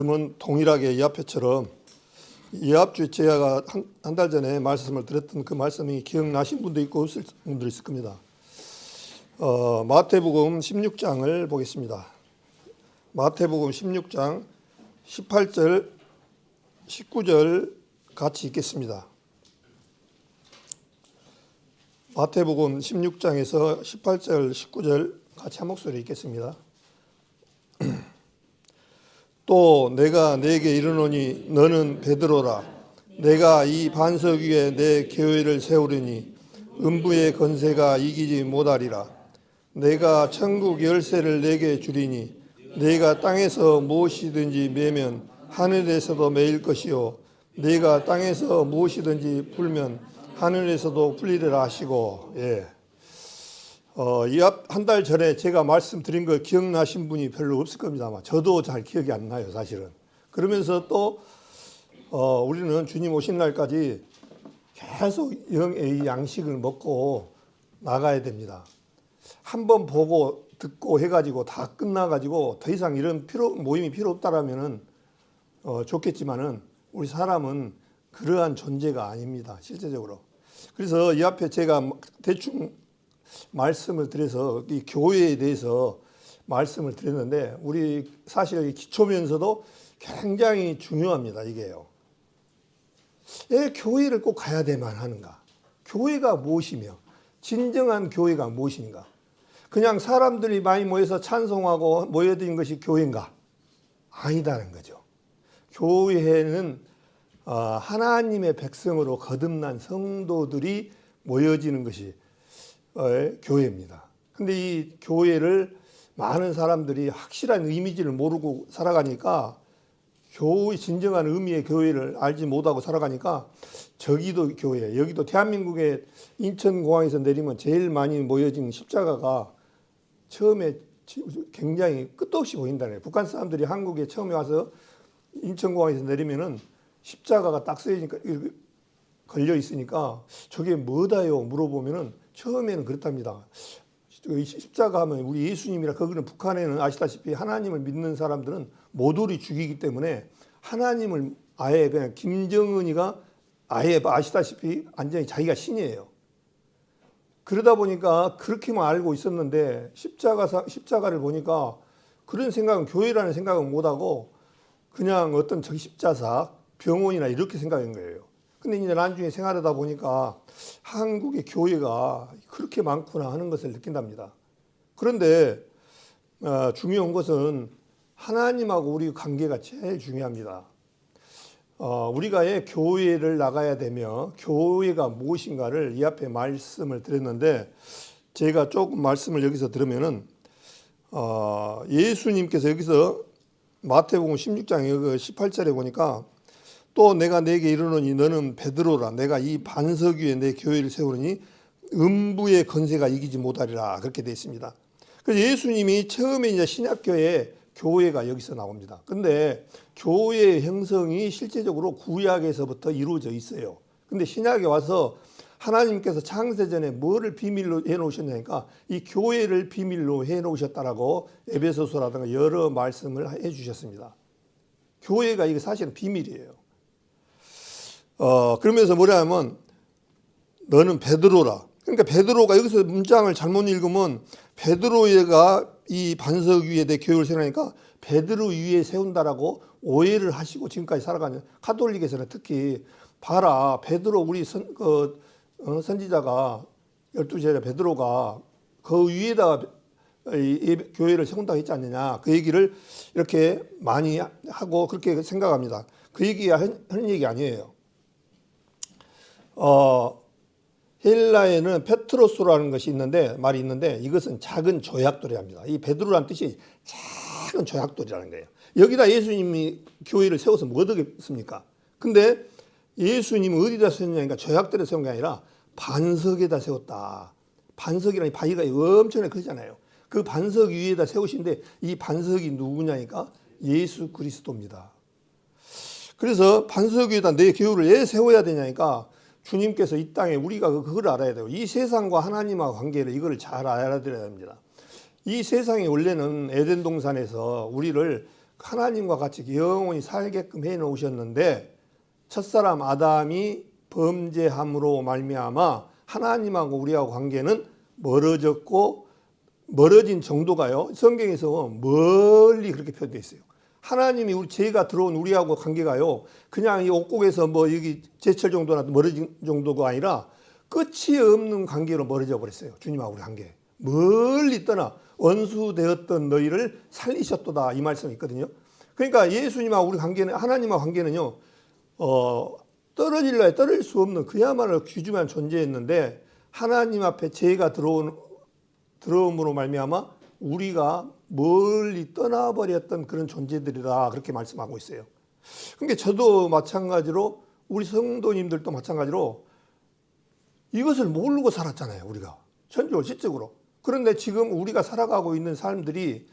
그러면 동일하게 이 앞에처럼 이 앞주에 제가 한 달 전에 말씀을 드렸던 그 말씀이 기억나신 분도 있고 없을 분도 있을 겁니다. 마태복음 16장을 보겠습니다. 마태복음 16장 18절 19절 같이 읽겠습니다. 마태복음 16장에서 18절 19절 같이 한 목소리 읽겠습니다. 또 내가 네게 이르노니 너는 베드로라. 내가 이 반석 위에 내 교회를 세우리니 음부의 권세가 이기지 못하리라. 내가 천국 열쇠를 네게 주리니 네가 땅에서 무엇이든지 매면 하늘에서도 매일 것이요 네가 땅에서 무엇이든지 풀면 하늘에서도 풀리리라 하시고. 이 앞 한 달 전에 제가 말씀드린 거 기억나신 분이 별로 없을 겁니다. 아마 저도 잘 기억이 안 나요, 사실은. 그러면서 또 우리는 주님 오신 날까지 계속 영의 양식을 먹고 나가야 됩니다. 한번 보고 듣고 해가지고 다 끝나가지고 더 이상 이런 모임이 필요 없다라면은 좋겠지만은 우리 사람은 그러한 존재가 아닙니다, 실제적으로. 그래서 이 앞에 제가 대충 말씀을 드려서 이 교회에 대해서 말씀을 드렸는데 우리 사실 기초면서도 굉장히 중요합니다. 이게요. 왜 교회를 꼭 가야 되만 하는가? 교회가 무엇이며 진정한 교회가 무엇인가? 그냥 사람들이 많이 모여서 찬송하고 모여드는 것이 교회인가? 아니다는 거죠. 교회는 하나님의 백성으로 거듭난 성도들이 모여지는 것이 교회입니다. 근데 이 교회를 많은 사람들이 확실한 이미지를 모르고 살아가니까 교회 진정한 의미의 교회를 알지 못하고 살아가니까 저기도 교회, 여기도 대한민국의 인천공항에서 내리면 제일 많이 모여진 십자가가 처음에 굉장히 끝도 없이 보인다네요. 북한 사람들이 한국에 처음에 와서 인천공항에서 내리면은 십자가가 딱 쓰여지니까 걸려 있으니까 저게 뭐다요? 물어보면은 처음에는 그렇답니다. 십자가 하면 우리 예수님이라 거기는 북한에는 아시다시피 하나님을 믿는 사람들은 모조리 죽이기 때문에 하나님을 아예 그냥 김정은이가 아예 아시다시피 완전히 자기가 신이에요. 그러다 보니까 그렇게만 알고 있었는데 십자가를 보니까 그런 생각은 교회라는 생각은 못하고 그냥 어떤 저 십자사 병원이나 이렇게 생각한 거예요. 근데 이제 나중에 생활하다 보니까 한국의 교회가 그렇게 많구나 하는 것을 느낀답니다. 그런데 중요한 것은 하나님하고 우리 관계가 제일 중요합니다. 우리가 교회를 나가야 되며 교회가 무엇인가를 이 앞에 말씀을 드렸는데 제가 조금 말씀을 여기서 들으면은 예수님께서 여기서 마태복음 16장 18절에 보니까 또 내가 네게 이르노니 너는 베드로라. 내가 이 반석 위에 내 교회를 세우니 음부의 권세가 이기지 못하리라. 그렇게 되어 있습니다. 그래서 예수님이 처음에 이제 신약교회 교회가 여기서 나옵니다. 근데 교회의 형성이 실제적으로 구약에서부터 이루어져 있어요. 근데 신약에 와서 하나님께서 창세전에 뭐를 비밀로 해놓으셨냐니까 이 교회를 비밀로 해놓으셨다라고 에베소서라든가 여러 말씀을 해주셨습니다. 교회가 이게 사실은 비밀이에요. 그러면서 뭐냐면 너는 베드로라. 그러니까 베드로가 여기서 문장을 잘못 읽으면 베드로가 이 반석 위에 내 교회를 세우니까 베드로 위에 세운다라고 오해를 하시고 지금까지 살아가는 가톨릭에서는 특히 봐라 베드로 우리 선지자가 12제자 베드로가 그 위에다가 이 교회를 세운다고 했지 않느냐 그 얘기를 이렇게 많이 하고 그렇게 생각합니다. 그 얘기가 하는 얘기 아니에요. 헬라에는 페트로스라는 것이 있는데 말이 있는데 이것은 작은 조약돌이랍니다. 이 베드로라는 뜻이 작은 조약돌이라는 거예요. 여기다 예수님이 교회를 세워서 뭐 얻겠습니까? 근데 예수님은 어디다 세웠냐니까 조약돌에 세운 게 아니라 반석에다 세웠다. 반석이라니 바위가 엄청나게 크잖아요. 그 반석 위에다 세우신데 이 반석이 누구냐니까 예수 그리스도입니다. 그래서 반석 위에다 내 교회를 왜 세워야 되냐니까 주님께서 이 땅에 우리가 그걸 알아야 돼요. 이 세상과 하나님과 관계를 이걸 잘 알아들어야 됩니다. 이 세상이 원래는 에덴 동산에서 우리를 하나님과 같이 영원히 살게끔 해 놓으셨는데 첫사람 아담이 범죄함으로 말미암아 하나님하고 우리하고 관계는 멀어졌고 멀어진 정도가요. 성경에서 멀리 그렇게 표현되어 있어요. 하나님이 우리 죄가 들어온 우리하고 관계가요. 그냥 이 옥국에서 뭐 여기 제철 정도나 멀어진 정도가 아니라 끝이 없는 관계로 멀어져 버렸어요. 주님하고 우리 관계. 멀리 떠나 원수되었던 너희를 살리셨도다 이 말씀이 있거든요. 그러니까 예수님하고 우리 관계는 하나님하고 관계는요. 떨어질래 떨어질 수 없는 그야말로 귀중한 존재였는데 하나님 앞에 죄가 들어옴으로 말미암아 우리가 멀리 떠나버렸던 그런 존재들이다 그렇게 말씀하고 있어요. 그러니까 저도 마찬가지로 우리 성도님들도 마찬가지로 이것을 모르고 살았잖아요. 우리가 전적으로 지적으로. 그런데 지금 우리가 살아가고 있는 사람들이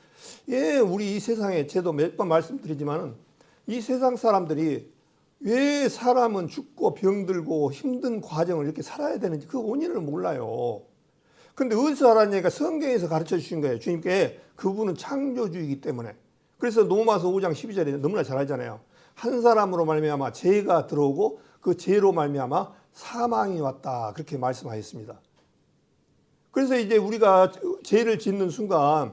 우리 이 세상에 제도 몇 번 말씀드리지만은 이 세상 사람들이 왜 사람은 죽고 병들고 힘든 과정을 이렇게 살아야 되는지 그 원인을 몰라요. 근데 어디서 알았냐니까 성경에서 가르쳐 주신 거예요. 주님께 그분은 창조주이기 때문에. 그래서 로마서 5장 12절에 너무나 잘 알잖아요. 한 사람으로 말미암아 죄가 들어오고 그 죄로 말미암아 사망이 왔다. 그렇게 말씀하셨습니다. 그래서 이제 우리가 죄를 짓는 순간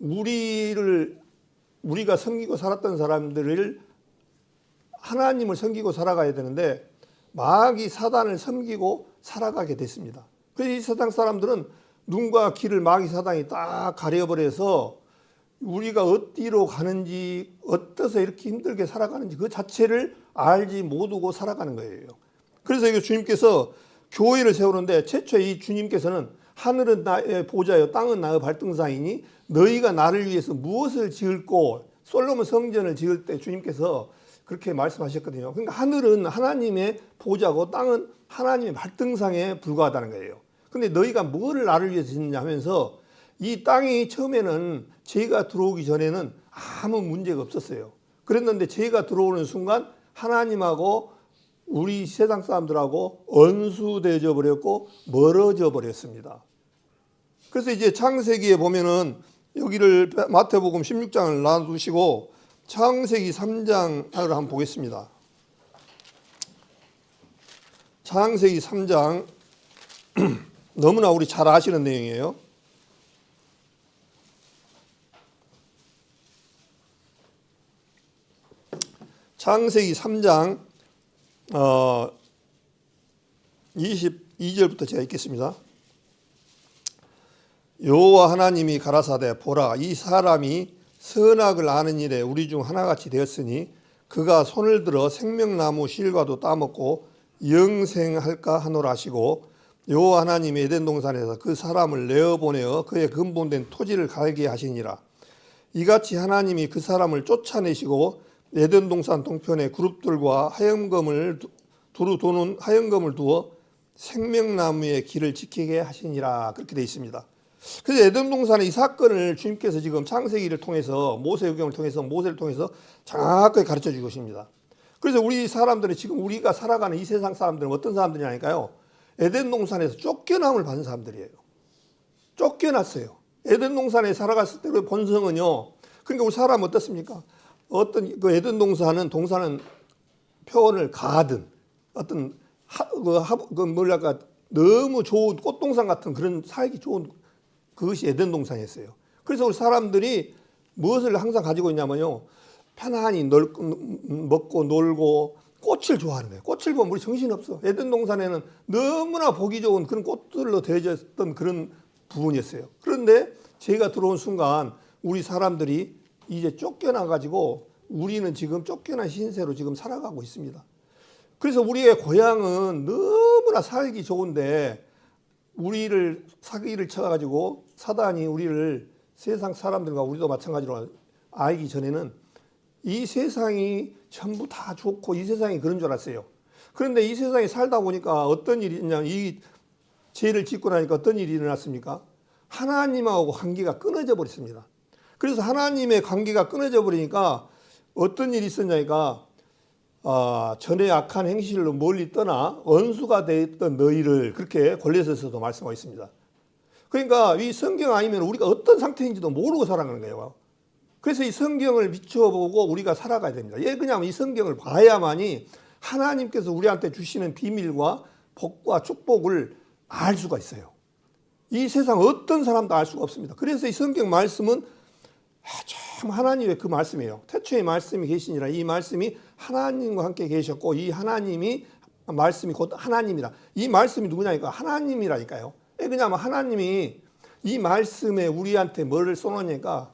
우리가 섬기고 살았던 사람들을 하나님을 섬기고 살아가야 되는데 마귀 사단을 섬기고 살아가게 됐습니다. 그래서 이 세상 사람들은 눈과 귀를 마귀 사단이 딱 가려버려서 우리가 어디로 가는지 어떠서 이렇게 힘들게 살아가는지 그 자체를 알지 못하고 살아가는 거예요. 그래서 이거 주님께서 교회를 세우는데 최초에 이 주님께서는 하늘은 나의 보좌요 땅은 나의 발등상이니 너희가 나를 위해서 무엇을 지을고 솔로몬 성전을 지을 때 주님께서 그렇게 말씀하셨거든요. 그러니까 하늘은 하나님의 보좌고 땅은 하나님의 발등상에 불과하다는 거예요. 근데 너희가 뭐를 나를 위해서 짓느냐 하면서 이 땅이 처음에는 죄가 들어오기 전에는 아무 문제가 없었어요. 그랬는데 죄가 들어오는 순간 하나님하고 우리 세상 사람들하고 언수되어 버렸고 멀어져 버렸습니다. 그래서 이제 창세기에 보면은 여기를 마태복음 16장을 놔두시고 창세기 3장을 한번 보겠습니다. 창세기 3장 너무나 우리 잘 아시는 내용이에요. 창세기 3장 22절부터 제가 읽겠습니다. 여호와 하나님이 가라사대 보라 이 사람이 선악을 아는 일에 우리 중 하나같이 되었으니 그가 손을 들어 생명나무 실과도 따먹고 영생할까 하노라 하시고 여호와 하나님이 에덴 동산에서 그 사람을 내어보내어 그의 근본된 토지를 갈게 하시니라. 이같이 하나님이 그 사람을 쫓아내시고 에덴 동산 동편에 그룹들과 하염금을 두루 도는 하염금을 두어 생명나무의 길을 지키게 하시니라. 그렇게 되어 있습니다. 그래서 에덴 동산의 이 사건을 주님께서 지금 창세기를 통해서 모세오경을 통해서 모세를 통해서 정확하게 가르쳐 주고 계십니다. 그래서 우리 사람들은 지금 우리가 살아가는 이 세상 사람들은 어떤 사람들이냐니까요. 에덴 동산에서 쫓겨남을 받은 사람들이에요. 쫓겨났어요. 에덴 동산에 살아갔을 때 그 본성은요. 그러니까 우리 사람 어떻습니까? 어떤 그 에덴 동산은 표현을 가든 어떤 뭐랄까 너무 좋은 꽃동산 같은 그런 살기 좋은 그것이 에덴 동산이었어요. 그래서 우리 사람들이 무엇을 항상 가지고 있냐면요. 편안히 먹고 놀고 꽃을 좋아하는 거예요. 꽃을 보면 우리 정신없어. 에덴 동산에는 너무나 보기 좋은 그런 꽃들로 되어졌던 그런 부분이었어요. 그런데 죄가 들어온 순간 우리 사람들이 이제 쫓겨나가지고 우리는 지금 쫓겨난 신세로 지금 살아가고 있습니다. 그래서 우리의 고향은 너무나 살기 좋은데 우리를 사기를 쳐가지고 사단이 우리를 세상 사람들과 우리도 마찬가지로 알기 전에는 이 세상이 전부 다 좋고 이 세상이 그런 줄 알았어요. 그런데 이 세상에 살다 보니까 어떤 일이 있냐면 이 죄를 짓고 나니까 어떤 일이 일어났습니까? 하나님하고 관계가 끊어져 버렸습니다. 그래서 하나님의 관계가 끊어져 버리니까 어떤 일이 있었냐니까 전에 악한 행실로 멀리 떠나 원수가 되었던 너희를 그렇게 골로새서도 말씀하고 있습니다. 그러니까 이 성경 아니면 우리가 어떤 상태인지도 모르고 살아가는 거예요. 그래서 이 성경을 비춰보고 우리가 살아가야 됩니다. 왜 그러냐면 이 성경을 봐야만이 하나님께서 우리한테 주시는 비밀과 복과 축복을 알 수가 있어요. 이 세상 어떤 사람도 알 수가 없습니다. 그래서 이 성경 말씀은 참 하나님의 그 말씀이에요. 태초에 말씀이 계시니라. 이 말씀이 하나님과 함께 계셨고 이 하나님이 말씀이 곧 하나님이라. 이 말씀이 누구냐니까 하나님이라니까요. 왜냐하면 하나님이 이 말씀에 우리한테 뭐를 쏘놓으니까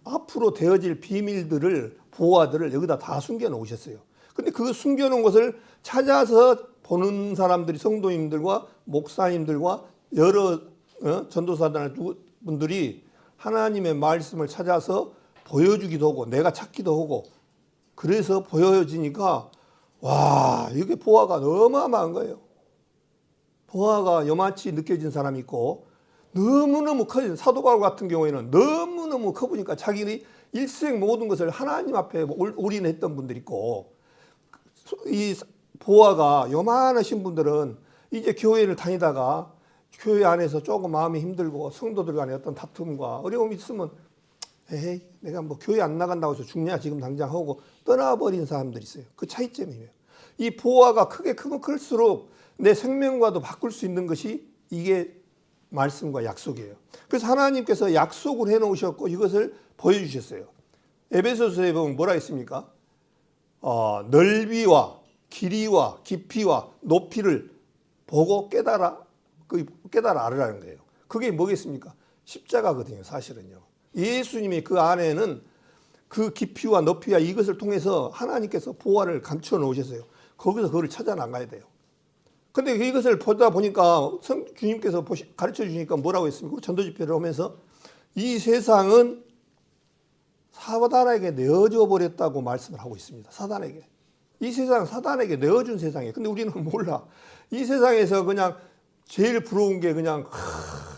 앞으로 되어질 비밀들을 보화들을 여기다 다 숨겨놓으셨어요. 근데 그 숨겨놓은 것을 찾아서 보는 사람들이 성도님들과 목사님들과 여러 전도사들이 하나님의 말씀을 찾아서 보여주기도 하고 내가 찾기도 하고 그래서 보여지니까 와 이게 보화가 어마어마한 거예요. 보화가 요만치 느껴진 사람이 있고 너무너무 커진 사도 바울 같은 경우에는 너무너무 커 보니까 자기의 일생 모든 것을 하나님 앞에 올인했던 분들이 있고 이 보화가 요만하신 분들은 이제 교회를 다니다가 교회 안에서 조금 마음이 힘들고 성도들 간에 어떤 다툼과 어려움이 있으면 에이 내가 뭐 교회 안 나간다고 해서 죽냐 지금 당장 하고 떠나버린 사람들이 있어요. 그 차이점이에요. 이 보화가 크게 크면 클수록 내 생명과도 바꿀 수 있는 것이 이게 말씀과 약속이에요. 그래서 하나님께서 약속을 해놓으셨고 이것을 보여주셨어요. 에베소서에 보면 뭐라 했습니까? 넓이와 길이와 깊이와 높이를 보고 깨달아 알으라는 거예요. 그게 뭐겠습니까? 십자가거든요, 사실은요. 예수님이 그 안에는 그 깊이와 높이와 이것을 통해서 하나님께서 보화를 감춰 놓으셨어요. 거기서 그걸 찾아 나가야 돼요. 근데 이것을 보다 보니까 주님께서 가르쳐 주니까 뭐라고 했습니까? 전도 집회를 하면서 이 세상은 사단에게 내어져 버렸다고 말씀을 하고 있습니다. 사단에게. 이 세상은 사단에게 내어준 세상이에요. 근데 우리는 몰라. 이 세상에서 그냥 제일 부러운 게 그냥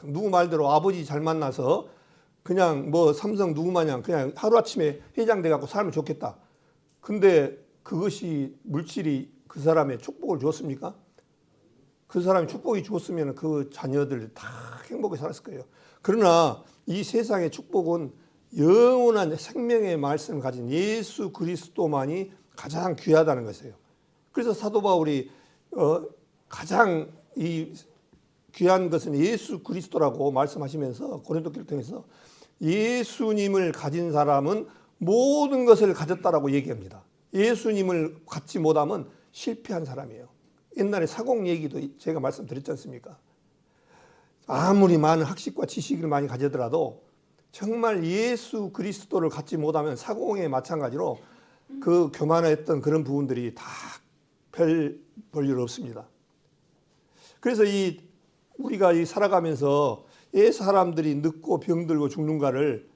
누구 말대로 아버지 잘 만나서 그냥 뭐 삼성 누구 마냥 그냥 하루아침에 회장돼 갖고 살면 좋겠다. 근데 그것이 물질이 그 사람의 축복을 주었습니까? 그 사람이 축복이 주었으면 그 자녀들 다 행복하게 살았을 거예요. 그러나 이 세상의 축복은 영원한 생명의 말씀을 가진 예수 그리스도만이 가장 귀하다는 것이에요. 그래서 사도 바울이 가장 이 귀한 것은 예수 그리스도라고 말씀하시면서 고린도교를 통해서 예수님을 가진 사람은 모든 것을 가졌다라고 얘기합니다. 예수님을 갖지 못하면 실패한 사람이에요. 옛날에 사공 얘기도 제가 말씀드렸지 않습니까? 아무리 많은 학식과 지식을 많이 가지더라도 정말 예수 그리스도를 갖지 못하면 사공에 마찬가지로 그 교만했던 그런 부분들이 다 별 일 없습니다. 그래서 우리가 살아가면서 왜 사람들이 늙고 병들고 죽는가를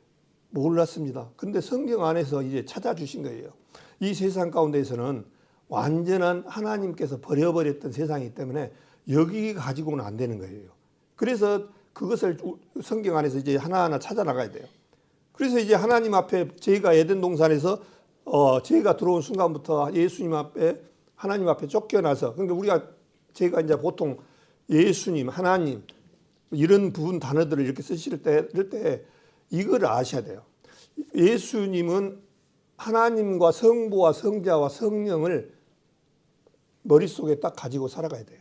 몰랐습니다. 근데 성경 안에서 이제 찾아주신 거예요. 이 세상 가운데에서는 완전한 하나님께서 버려버렸던 세상이기 때문에 여기 가지고는 안 되는 거예요. 그래서 그것을 성경 안에서 이제 하나하나 찾아 나가야 돼요. 그래서 이제 하나님 앞에 저희가 에덴 동산에서 저희가 들어온 순간부터 예수님 앞에 하나님 앞에 쫓겨나서 그러니까 저희가 이제 보통 예수님, 하나님 이런 부분 단어들을 이렇게 쓰실 때 이럴 때 이걸 아셔야 돼요. 예수님은 하나님과 성부와 성자와 성령을 머릿속에 딱 가지고 살아가야 돼요.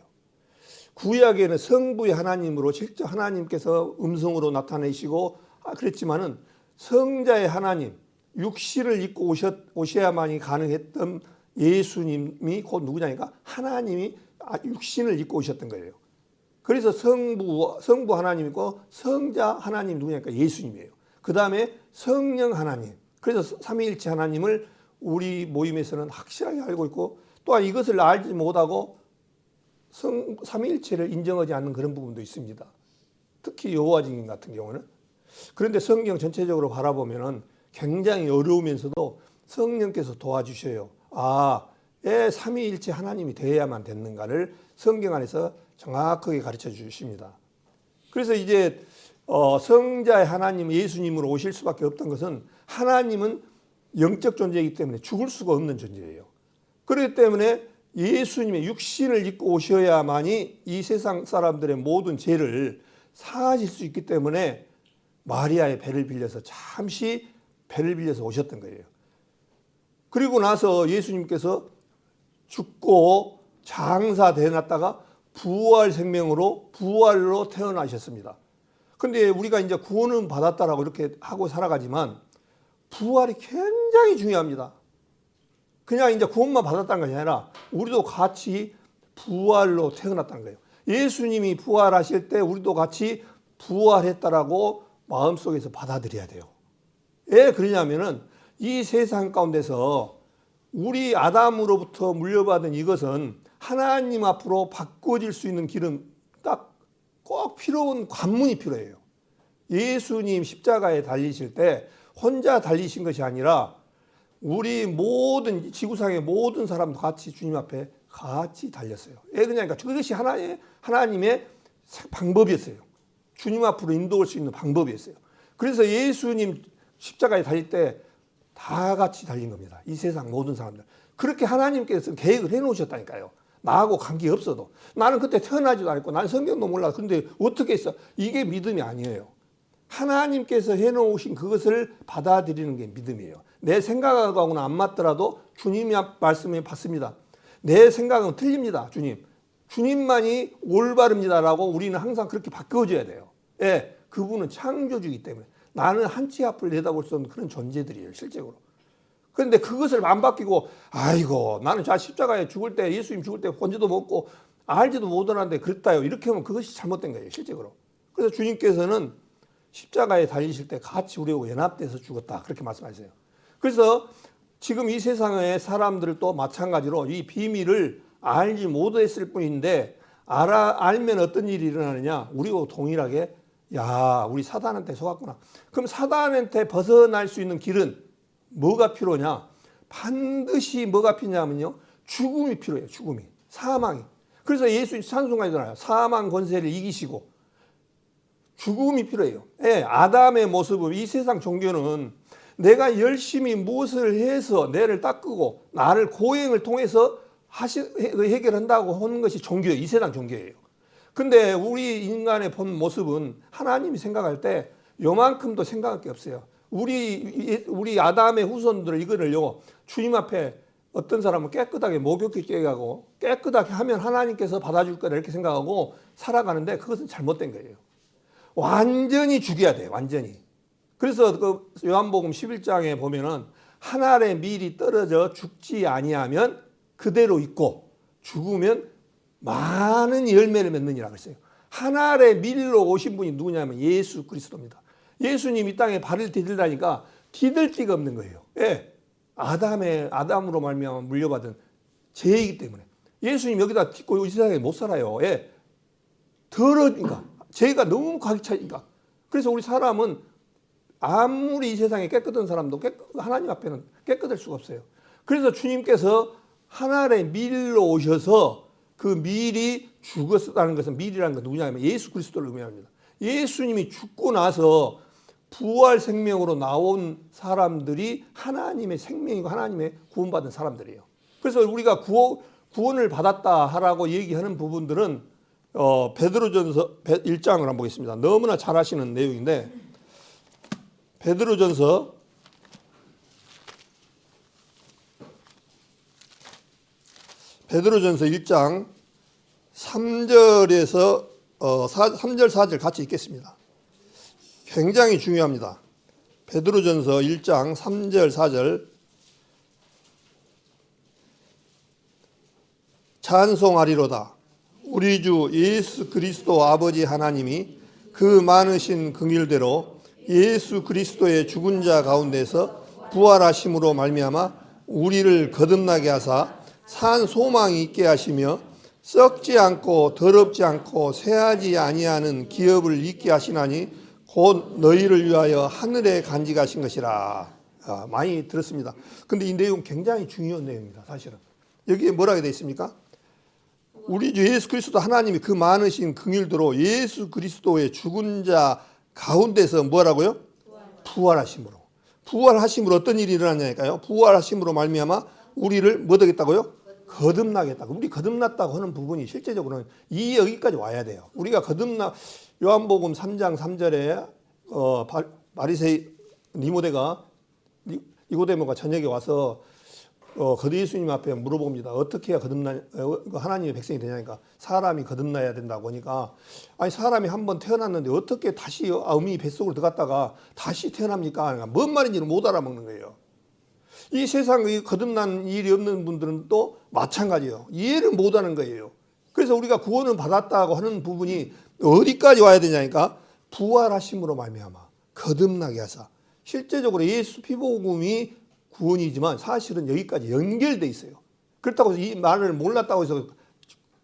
구약에는 성부의 하나님으로 직접 하나님께서 음성으로 나타내시고 그랬지만은 성자의 하나님, 육신을 입고 오셔야만이 가능했던 예수님이 곧 누구냐니까 하나님이 육신을 입고 오셨던 거예요. 그래서 성부 하나님이고 성자 하나님 누구냐니까 예수님이에요. 그 다음에 성령 하나님. 그래서 삼위일체 하나님을 우리 모임에서는 확실하게 알고 있고 또한 이것을 알지 못하고 삼위일체를 인정하지 않는 그런 부분도 있습니다. 특히 여호와 증인 같은 경우는. 그런데 성경 전체적으로 바라보면은 굉장히 어려우면서도 성령께서 도와주셔요. 왜 삼위일체 하나님이 되어야만 됐는가를 성경 안에서 정확하게 가르쳐 주십니다. 그래서 이제 성자의 하나님 예수님으로 오실 수밖에 없던 것은 하나님은 영적 존재이기 때문에 죽을 수가 없는 존재예요. 그렇기 때문에 예수님의 육신을 입고 오셔야만이 이 세상 사람들의 모든 죄를 사하실 수 있기 때문에 마리아의 배를 빌려서 잠시 배를 빌려서 오셨던 거예요. 그리고 나서 예수님께서 죽고 장사되어놨다가 부활 생명으로 부활로 태어나셨습니다. 근데 우리가 이제 구원은 받았다라고 이렇게 하고 살아가지만 부활이 굉장히 중요합니다. 그냥 이제 구원만 받았다는 것이 아니라 우리도 같이 부활로 태어났다는 거예요. 예수님이 부활하실 때 우리도 같이 부활했다라고 마음속에서 받아들여야 돼요. 왜 그러냐면은 이 세상 가운데서 우리 아담으로부터 물려받은 이것은 하나님 앞으로 바꿔질 수 있는 길은 딱 꼭 필요한 관문이 필요해요. 예수님 십자가에 달리실 때 혼자 달리신 것이 아니라 우리 모든 지구상의 모든 사람도 같이 주님 앞에 같이 달렸어요. 왜 그러냐니까 그것이 하나님의 방법이었어요. 주님 앞으로 인도할 수 있는 방법이었어요. 그래서 예수님 십자가에 달릴 때 다 같이 달린 겁니다. 이 세상 모든 사람들. 그렇게 하나님께서 계획을 해놓으셨다니까요. 나하고 관계 없어도. 나는 그때 태어나지도 않았고 나는 성경도 몰라. 그런데 어떻게 했어? 이게 믿음이 아니에요. 하나님께서 해놓으신 그것을 받아들이는 게 믿음이에요. 내 생각하고는 안 맞더라도 주님이 말씀에 받습니다. 내 생각은 틀립니다. 주님만이 올바릅니다라고 우리는 항상 그렇게 바꿔줘야 돼요. 예, 그분은 창조주이기 때문에. 나는 한치 앞을 내다볼 수 없는 그런 존재들이에요, 실제로. 그런데 그것을 안 바뀌고, 아이고, 나는 십자가에 죽을 때, 예수님 죽을 때 본지도 먹고, 알지도 못하는데 그랬다요. 이렇게 하면 그것이 잘못된 거예요, 실제로. 그래서 주님께서는 십자가에 달리실 때 같이 우리하고 연합돼서 죽었다. 그렇게 말씀하세요. 그래서 지금 이 세상의 사람들도 마찬가지로 이 비밀을 알지 못했을 뿐인데, 알면 어떤 일이 일어나느냐? 우리하고 동일하게 야, 우리 사단한테 속았구나. 그럼 사단한테 벗어날 수 있는 길은 뭐가 필요냐? 반드시 뭐가 필요냐면요. 죽음이 필요해요. 죽음이. 사망이. 그래서 예수님 찬송가잖아요. 사망 권세를 이기시고 죽음이 필요해요. 예, 아담의 모습은 이 세상 종교는 내가 열심히 무엇을 해서 뇌를 닦고 나를 고행을 통해서 해결한다고 하는 것이 종교예요. 이 세상 종교예요. 근데 우리 인간의 본 모습은 하나님이 생각할 때 요만큼도 생각할 게 없어요. 우리 아담의 후손들 이거를요, 주님 앞에 어떤 사람은 깨끗하게 목욕게 하고 깨끗하게 하면 하나님께서 받아줄 거다 이렇게 생각하고 살아가는데 그것은 잘못된 거예요. 완전히 죽여야 돼요. 완전히. 그래서 그 요한복음 11장에 보면은 한 알의 밀이 떨어져 죽지 아니하면 그대로 있고 죽으면 많은 열매를 맺느니라 그랬어요. 한 알의 밀로 오신 분이 누구냐면 예수 그리스도입니다. 예수님 이 땅에 발을 디딜다니까 디딜 데가 없는 거예요. 예. 아담으로 말미암아 물려받은 죄이기 때문에. 예수님 여기다 딛고 이 세상에 못 살아요. 예. 더러니까. 죄가 너무 가득 차니까. 그래서 우리 사람은 아무리 이 세상에 깨끗한 사람도 하나님 앞에는 깨끗할 수가 없어요. 그래서 주님께서 한 알의 밀로 오셔서 그 밀이 죽었다는 것은 밀이라는 건 누구냐면 예수 그리스도를 의미합니다. 예수님이 죽고 나서 부활 생명으로 나온 사람들이 하나님의 생명이고 하나님의 구원받은 사람들이에요. 그래서 우리가 구원을 받았다 하라고 얘기하는 부분들은 베드로전서 1장을 한번 보겠습니다. 너무나 잘 아시는 내용인데 베드로전서 1장 3절에서 3절 4절 같이 읽겠습니다. 굉장히 중요합니다. 베드로전서 1장 3절 4절 찬송하리로다. 우리 주 예수 그리스도 아버지 하나님이 그 많으신 긍휼대로 예수 그리스도의 죽은 자 가운데서 부활하심으로 말미암아 우리를 거듭나게 하사 산 소망이 있게 하시며 썩지 않고 더럽지 않고 쇠하지 아니하는 기업을 있게 하시나니 곧 너희를 위하여 하늘에 간직하신 것이라. 많이 들었습니다. 근데 이 내용 굉장히 중요한 내용입니다. 사실은 여기에 뭐라고 되어 있습니까? 우리 주 예수 그리스도 하나님이 그 많으신 긍휼대로 예수 그리스도의 죽은 자 가운데서 뭐라고요? 부활하심으로 어떤 일이 일어났냐니까요. 부활하심으로 말미암아 우리를 뭐 되겠다고요? 거듭나겠다고. 우리 거듭났다고 하는 부분이 실제적으로는 여기까지 와야 돼요. 우리가 요한복음 3장 3절에 바리새인 니모데가 니고데모가 저녁에 와서 거듭 예수님 앞에 물어봅니다. 어떻게 해야 하나님의 백성이 되냐니까 사람이 거듭나야 된다고 하니까 아니 사람이 한번 태어났는데 어떻게 다시 어미 뱃속으로 들어갔다가 다시 태어납니까? 그러니까 뭔 말인지를 못 알아먹는 거예요. 이 세상에 거듭난 일이 없는 분들은 또 마찬가지예요. 이해를 못하는 거예요. 그래서 우리가 구원을 받았다고 하는 부분이 어디까지 와야 되냐니까 부활하심으로 말미암아 거듭나게 하사. 실제적으로 예수 피복음이 구원이지만 사실은 여기까지 연결돼 있어요. 그렇다고 해서 이 말을 몰랐다고 해서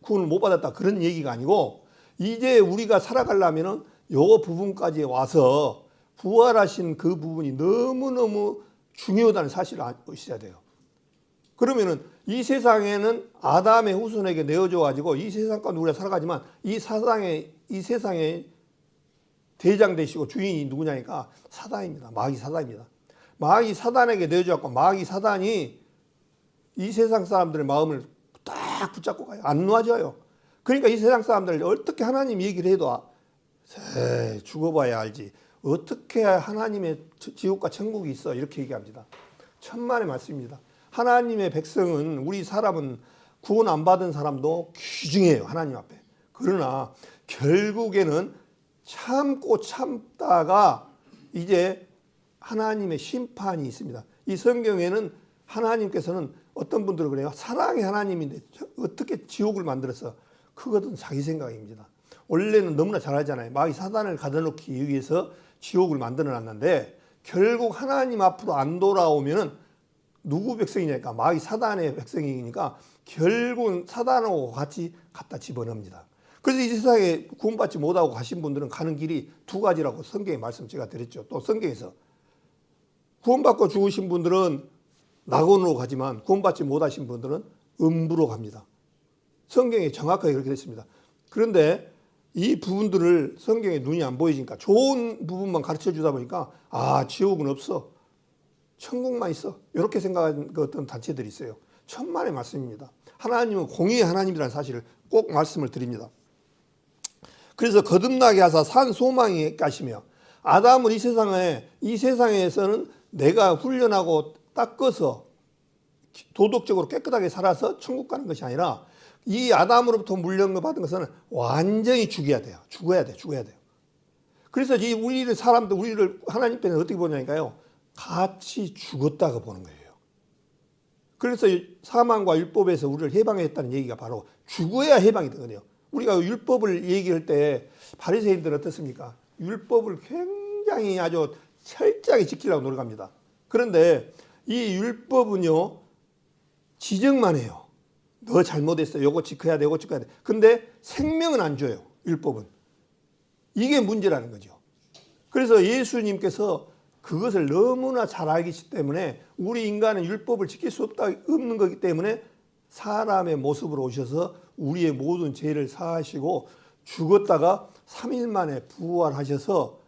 구원을 못 받았다 그런 얘기가 아니고 이제 우리가 살아가려면은 요 부분까지 와서 부활하신 그 부분이 너무너무 중요하다는 사실을 아셔야 돼요. 그러면은 이 세상에는 아담의 후손에게 내어줘 가지고 이 세상 가운데 우리가 살아가지만 이 세상의 대장 되시고 주인이 누구냐니까 사단입니다. 마귀 사단입니다. 마귀 사단에게 내어줘갖고 마귀 사단이 이 세상 사람들의 마음을 딱 붙잡고 가요. 안 놔줘요. 그러니까 이 세상 사람들 어떻게 하나님 얘기를 해도 죽어봐야 알지. 어떻게 하나님의 지옥과 천국이 있어 이렇게 얘기합니다. 천만의 말씀입니다. 하나님의 백성은 우리 사람은 구원 안 받은 사람도 귀중해요. 하나님 앞에. 그러나 결국에는 참고 참다가 이제 하나님의 심판이 있습니다. 이 성경에는 하나님께서는 어떤 분들은 그래요. 사랑의 하나님인데 어떻게 지옥을 만들었어? 그것은 자기 생각입니다. 원래는 너무나 잘 알잖아요. 마귀 사단을 가둬놓기 위해서 지옥을 만들어 놨는데 결국 하나님 앞으로 안 돌아오면은 누구 백성이냐니까 마귀 사단의 백성이니까 결국은 사단하고 같이 갖다 집어넣습니다. 그래서 이 세상에 구원받지 못하고 가신 분들은 가는 길이 두 가지라고 성경의 말씀 제가 드렸죠. 또 성경에서 구원받고 죽으신 분들은 낙원으로 가지만 구원받지 못하신 분들은 음부로 갑니다. 성경에 정확하게 그렇게 됐습니다. 그런데 이 부분들을 성경에 눈이 안 보이니까 좋은 부분만 가르쳐 주다 보니까 지옥은 없어. 천국만 있어. 이렇게 생각하는 어떤 단체들이 있어요. 천만의 말씀입니다. 하나님은 공의의 하나님이라는 사실을 꼭 말씀을 드립니다. 그래서 거듭나게 하사 산 소망이 가시며 아담은 이 세상에서는 내가 훈련하고 닦아서 도덕적으로 깨끗하게 살아서 천국 가는 것이 아니라 이 아담으로부터 물려받은 것은 완전히 죽어야 돼요. 죽어야 돼요. 그래서 우리를 하나님께서 어떻게 보냐니까요. 같이 죽었다고 보는 거예요. 그래서 사망과 율법에서 우리를 해방했다는 얘기가 바로 죽어야 해방이 되거든요. 우리가 율법을 얘기할 때 바리새인들은 어떻습니까? 율법을 굉장히 아주 철저하게 지키려고 노력합니다. 그런데 이 율법은요. 지적만 해요. 너 잘못했어. 요거 지켜야 돼. 요거 지켜야 돼. 근데 생명은 안 줘요. 율법은. 이게 문제라는 거죠. 그래서 예수님께서 그것을 너무나 잘 알기 때문에 우리 인간은 율법을 지킬 수 없는 거기 때문에 사람의 모습으로 오셔서 우리의 모든 죄를 사하시고 죽었다가 3일 만에 부활하셔서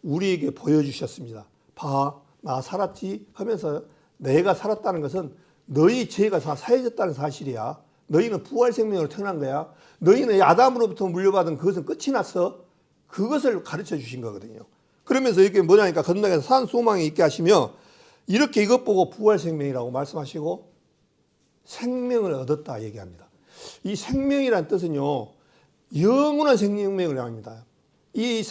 우리에게 보여주셨습니다. 봐, 나 살았지 하면서 내가 살았다는 것은 너희 죄가 다 사해졌다는 사실이야. 너희는 부활 생명으로 태어난 거야. 너희는 아담으로부터 물려받은 그것은 끝이 났어. 그것을 가르쳐 주신 거거든요. 그러면서 이게 뭐냐니까 거듭나게 해서 산 소망이 있게 하시며 이렇게 이것 보고 부활 생명이라고 말씀하시고 생명을 얻었다 얘기합니다. 이 생명이란 뜻은요. 영원한 생명을 합니다. 이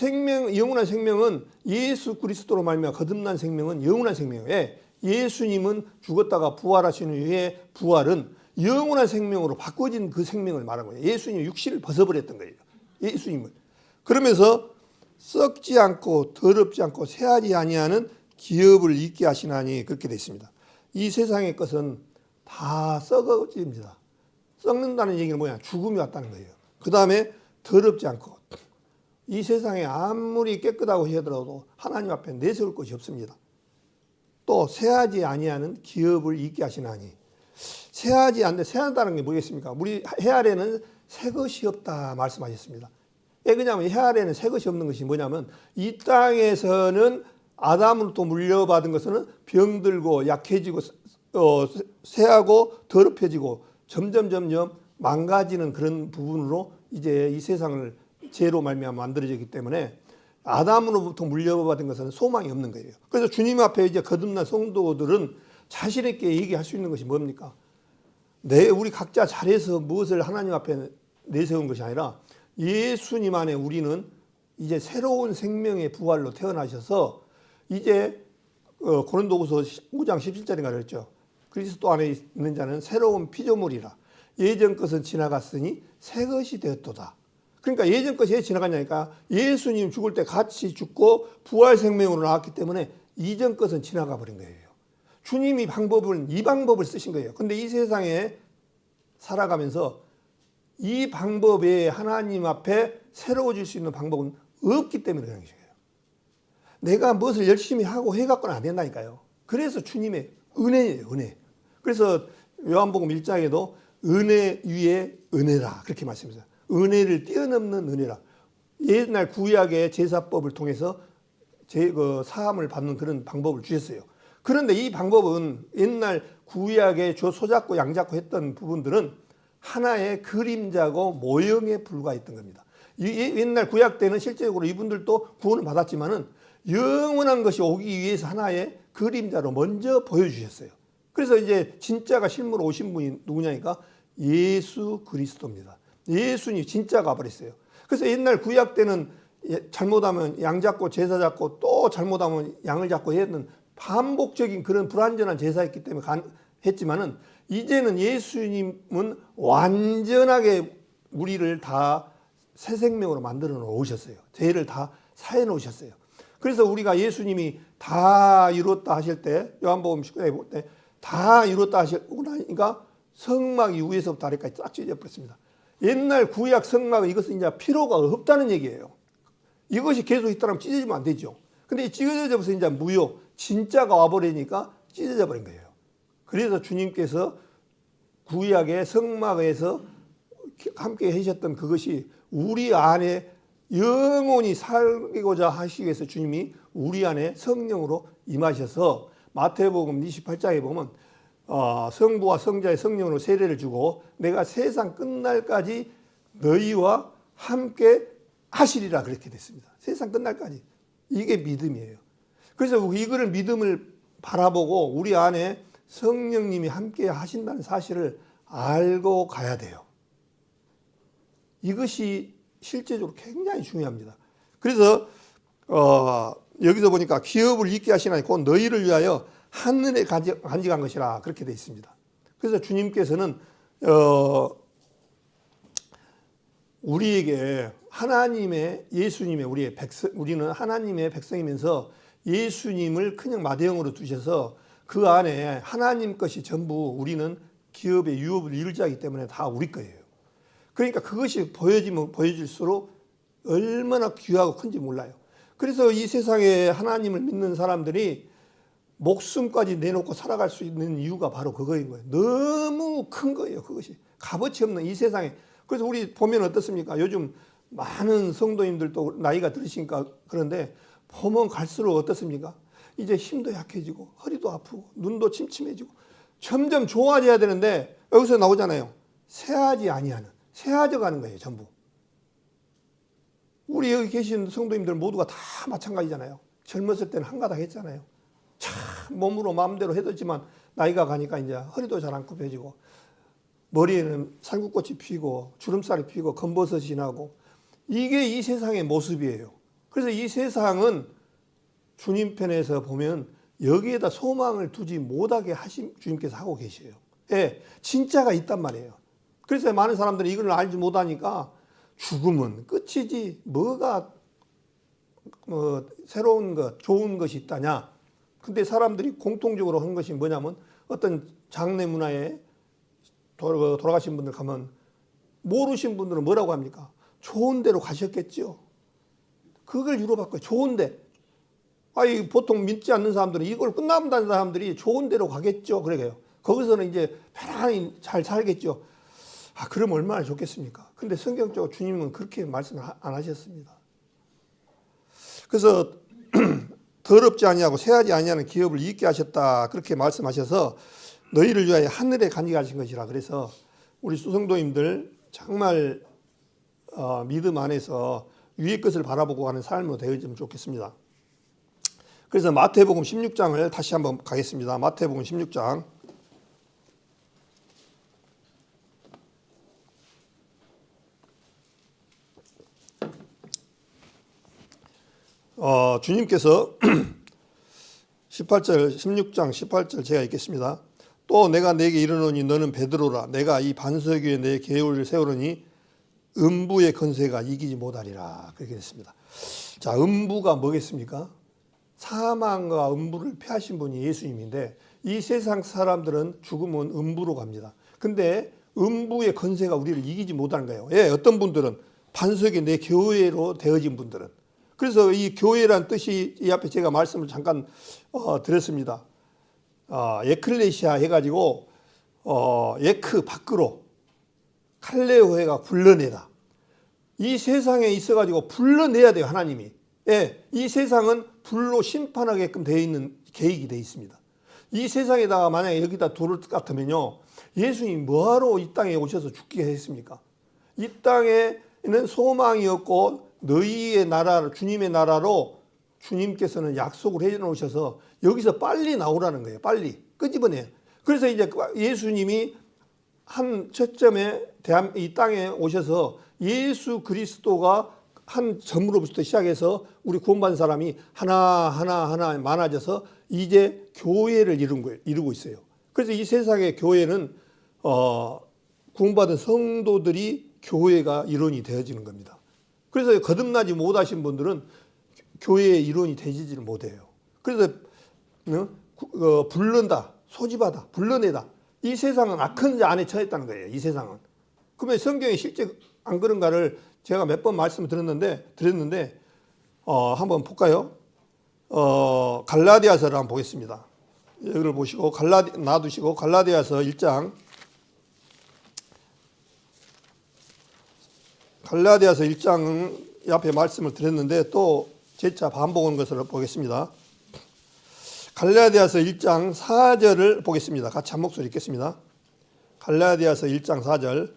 영원한 생명은 예수 그리스도로 말미암아 거듭난 생명은 영원한 생명이에요. 예수님은 죽었다가 부활하신 후에 부활은 영원한 생명으로 바꿔진 그 생명을 말하는 거예요. 예수님이 육신을 벗어버렸던 거예요. 예수님은. 그러면서 썩지 않고 더럽지 않고 새하지 아니하는 기업을 잊게 하시나니 그렇게 되어 있습니다. 이 세상의 것은 다 썩어집니다. 썩는다는 얘기는 뭐냐? 죽음이 왔다는 거예요. 그 다음에 더럽지 않고 이 세상에 아무리 깨끗하고 하더라도 하나님 앞에 내세울 것이 없습니다. 또 새하지 아니하는 기업을 잊게 하시나니 새하다는 게 뭐겠습니까? 우리 해 아래는 새 것이 없다 말씀하셨습니다. 왜냐하면 해 아래는 새 것이 없는 것이 뭐냐면 이 땅에서는 아담으로부터 물려받은 것은 병들고 약해지고 쇠하고 더럽혀지고 점점 망가지는 그런 부분으로 이제 이 세상을 죄로 말미암아 만들어졌기 때문에 아담으로부터 물려받은 것은 소망이 없는 거예요. 그래서 주님 앞에 이제 거듭난 성도들은 자신 있게 얘기할 수 있는 것이 뭡니까? 우리 각자 잘해서 무엇을 하나님 앞에 내세운 것이 아니라 예수님 안에 우리는 이제 새로운 생명의 부활로 태어나셔서 이제 고린도후서 5장 17절인가 그랬죠. 그리스도 안에 있는 자는 새로운 피조물이라. 예전 것은 지나갔으니 새 것이 되었도다. 그러니까 예전 것이 왜 지나갔냐니까 예수님 죽을 때 같이 죽고 부활 생명으로 나왔기 때문에 이전 것은 지나가 버린 거예요. 주님이 이 방법을 쓰신 거예요. 근데 이 세상에 살아가면서 이 방법 외에 하나님 앞에 새로워질 수 있는 방법은 없기 때문에 그런 것이에요. 내가 무엇을 열심히 하고 해갖고는 안 된다니까요. 그래서 주님의 은혜예요, 은혜. 그래서 요한복음 1장에도 은혜 위에 은혜라 그렇게 말씀하셨어요. 은혜를 뛰어넘는 은혜라. 옛날 구약의 제사법을 통해서 사함을 받는 그런 방법을 주셨어요. 그런데 이 방법은 옛날 구약의 소잡고 양잡고 했던 부분들은 하나의 그림자고 모형에 불과했던 겁니다. 옛날 구약 때는 실제적으로 이분들도 구원을 받았지만은 영원한 것이 오기 위해서 하나의 그림자로 먼저 보여주셨어요. 그래서 이제 진짜가 실무로 오신 분이 누구냐니까 예수 그리스도입니다. 예수님 진짜가 버렸어요. 그래서 옛날 구약 때는 잘못하면 양 잡고 제사 잡고 또 잘못하면 양을 잡고 했는 반복적인 그런 불완전한 제사였기 때문에 했지만은 이제는 예수님은 완전하게 우리를 다 새 생명으로 만들어 놓으셨어요. 죄를 다 사해 놓으셨어요. 그래서 우리가 예수님이 다 이뤘다 하실 때 요한복음 19장에 볼 때 다 이뤘다 하시고 나니까 성막이 위에서부터 아래까지 쫙 찢어져 버렸습니다. 옛날 구약 성막은 이것은 이제 필요가 없다는 얘기예요. 이것이 계속 있다면 찢어지면 안 되죠. 근데 찢어져서 이제 무효, 진짜가 와버리니까 찢어져 버린 거예요. 그래서 주님께서 구약의 성막에서 함께 하셨던 그것이 우리 안에 영원히 살고자 하시기 위해서 주님이 우리 안에 성령으로 임하셔서 마태복음 28장에 보면 성부와 성자의 성령으로 세례를 주고 내가 세상 끝날까지 너희와 함께 하시리라 그렇게 됐습니다. 세상 끝날까지. 이게 믿음이에요. 그래서 이거를 믿음을 바라보고 우리 안에 성령님이 함께 하신다는 사실을 알고 가야 돼요. 이것이 실제적으로 굉장히 중요합니다. 그래서 여기서 보니까 기업을 잊게 하시나니 곧 너희를 위하여 하늘에 간직한 것이라 그렇게 되어 있습니다. 그래서 주님께서는 우리에게 하나님의 예수님의 우리의 우리는 하나님의 백성이면서 예수님을 그냥 마대형으로 두셔서 그 안에 하나님 것이 전부 우리는 기업의 유업을 이룰 자이기 때문에 다 우리 거예요. 그러니까 그것이 보여지면 보여질수록 얼마나 귀하고 큰지 몰라요. 그래서 이 세상에 하나님을 믿는 사람들이 목숨까지 내놓고 살아갈 수 있는 이유가 바로 그거인 거예요. 너무 큰 거예요. 그것이 값어치 없는 이 세상에. 그래서 우리 보면 어떻습니까? 요즘 많은 성도님들도 나이가 들으시니까 그런데 보면 갈수록 어떻습니까? 이제 힘도 약해지고 허리도 아프고 눈도 침침해지고 점점 좋아져야 되는데 여기서 나오잖아요. 새하지 아니하는, 새하져 가는 거예요. 전부. 우리 여기 계신 성도님들 모두가 다 마찬가지잖아요. 젊었을 때는 한가닥 했잖아요. 참 몸으로 마음대로 해뒀지만 나이가 가니까 이제 허리도 잘 안 굽혀지고 머리에는 살구꽃이 피고 주름살이 피고 검버섯이 나고 이게 이 세상의 모습이에요. 그래서 이 세상은 주님 편에서 보면 여기에다 소망을 두지 못하게 하신 주님께서 하고 계셔요. 예, 진짜가 있단 말이에요. 그래서 많은 사람들이 이걸 알지 못하니까 죽음은 끝이지 뭐가 새로운 것, 좋은 것이 있다냐. 근데 사람들이 공통적으로 한 것이 뭐냐면 어떤 장례 문화에 돌아가신 분들 가면 모르신 분들은 뭐라고 합니까? 좋은 데로 가셨겠죠. 그걸 위로받고 좋은 데. 아니 보통 믿지 않는 사람들은 이걸 끝난다는 사람들이 좋은 데로 가겠죠. 그래요. 거기서는 이제 편안히 잘 살겠죠. 아, 그럼 얼마나 좋겠습니까? 근데 성경적으로 주님은 그렇게 말씀을 안 하셨습니다. 그래서 더럽지 아니하고 새하지 아니하는 기업을 잊게 하셨다. 그렇게 말씀하셔서 너희를 위하여 하늘에 간직하신 것이라. 그래서 우리 수성도님들 정말 믿음 안에서 위의 것을 바라보고 가는 삶으로 되어지면 좋겠습니다. 그래서 마태복음 16장을 다시 한번 가겠습니다. 마태복음 16장. 주님께서 18절 16장 18절 제가 읽겠습니다. 또 내가 네게 이르노니 너는 베드로라. 내가 이 반석 위에 내 계율을 세우려니 음부의 권세가 이기지 못하리라. 그렇게 됐습니다. 자, 음부가 뭐겠습니까? 사망과 음부를 패하신 분이 예수님인데 이 세상 사람들은 죽으면 음부로 갑니다. 근데 음부의 권세가 우리를 이기지 못하는 거예요. 예, 어떤 분들은 반석이 내 교회로 되어진 분들은. 그래서 이 교회란 뜻이 이 앞에 제가 말씀을 잠깐 드렸습니다. 에클레시아 해가지고 에크 밖으로 칼레오회가 불러내다. 이 세상에 있어가지고 불러내야 돼요, 하나님이. 예, 이 세상은 불로 심판하게끔 되어 있는 계획이 되어 있습니다. 이 세상에다가 만약에 여기다 돌을 같으면요, 예수님이 뭐하러 이 땅에 오셔서 죽게 했습니까? 이 땅에는 소망이 없고 너희의 나라, 주님의 나라로 주님께서는 약속을 해놓으셔서 여기서 빨리 나오라는 거예요. 빨리 끄집어내. 그래서 이제 예수님이 한 초점에 이 땅에 오셔서 예수 그리스도가 한 점으로부터 시작해서 우리 구원받은 사람이 하나 많아져서 이제 교회를 이루고 있어요. 그래서 이 세상의 교회는 구원받은 성도들이 교회가 일원이 되어지는 겁니다. 그래서 거듭나지 못하신 분들은 교회의 일원이 되지를 못해요. 그래서 불른다, 소집하다, 불러내다. 이 세상은 악한 자 안에 처했다는 거예요. 이 세상은. 그러면 성경에 실제 안 그런가를 제가 몇 번 말씀을 드렸는데 한번 볼까요? 갈라디아서를 한번 보겠습니다. 여기를 보시고 놔두시고 갈라디아서 1장. 갈라디아서 1장 앞에 말씀을 드렸는데 또 재차 반복한 것을 보겠습니다. 갈라디아서 1장 4절을 보겠습니다. 같이 한 목소리 읽겠습니다. 갈라디아서 1장 4절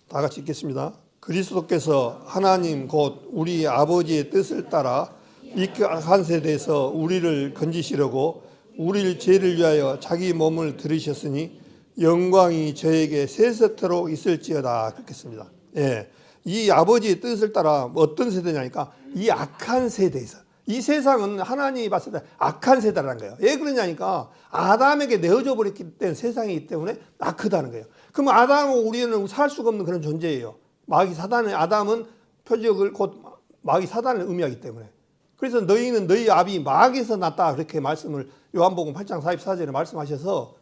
다 같이 읽겠습니다. 그리스도께서 하나님 곧 우리 아버지의 뜻을 따라 이 악한 세대에서 우리를 건지시려고 우리를 죄를 위하여 자기 몸을 들이셨으니 영광이 저에게 세세토록 있을지어다. 그렇겠습니다. 예, 이 아버지의 뜻을 따라 어떤 세대냐니까 이 악한 세대에서. 이 세상은 하나님이 봤을 때 악한 세대라는 거예요. 왜 그러냐니까 아담에게 내어져 버렸기 때문에 세상이기 때문에 악하다는 거예요. 그럼 아담하고 우리는 살 수가 없는 그런 존재예요. 마귀 사단의 아담은 표적을 곧 마귀 사단을 의미하기 때문에. 그래서 너희는 너희 아비 마귀에서 났다. 그렇게 말씀을 요한복음 8장 44절에 말씀하셔서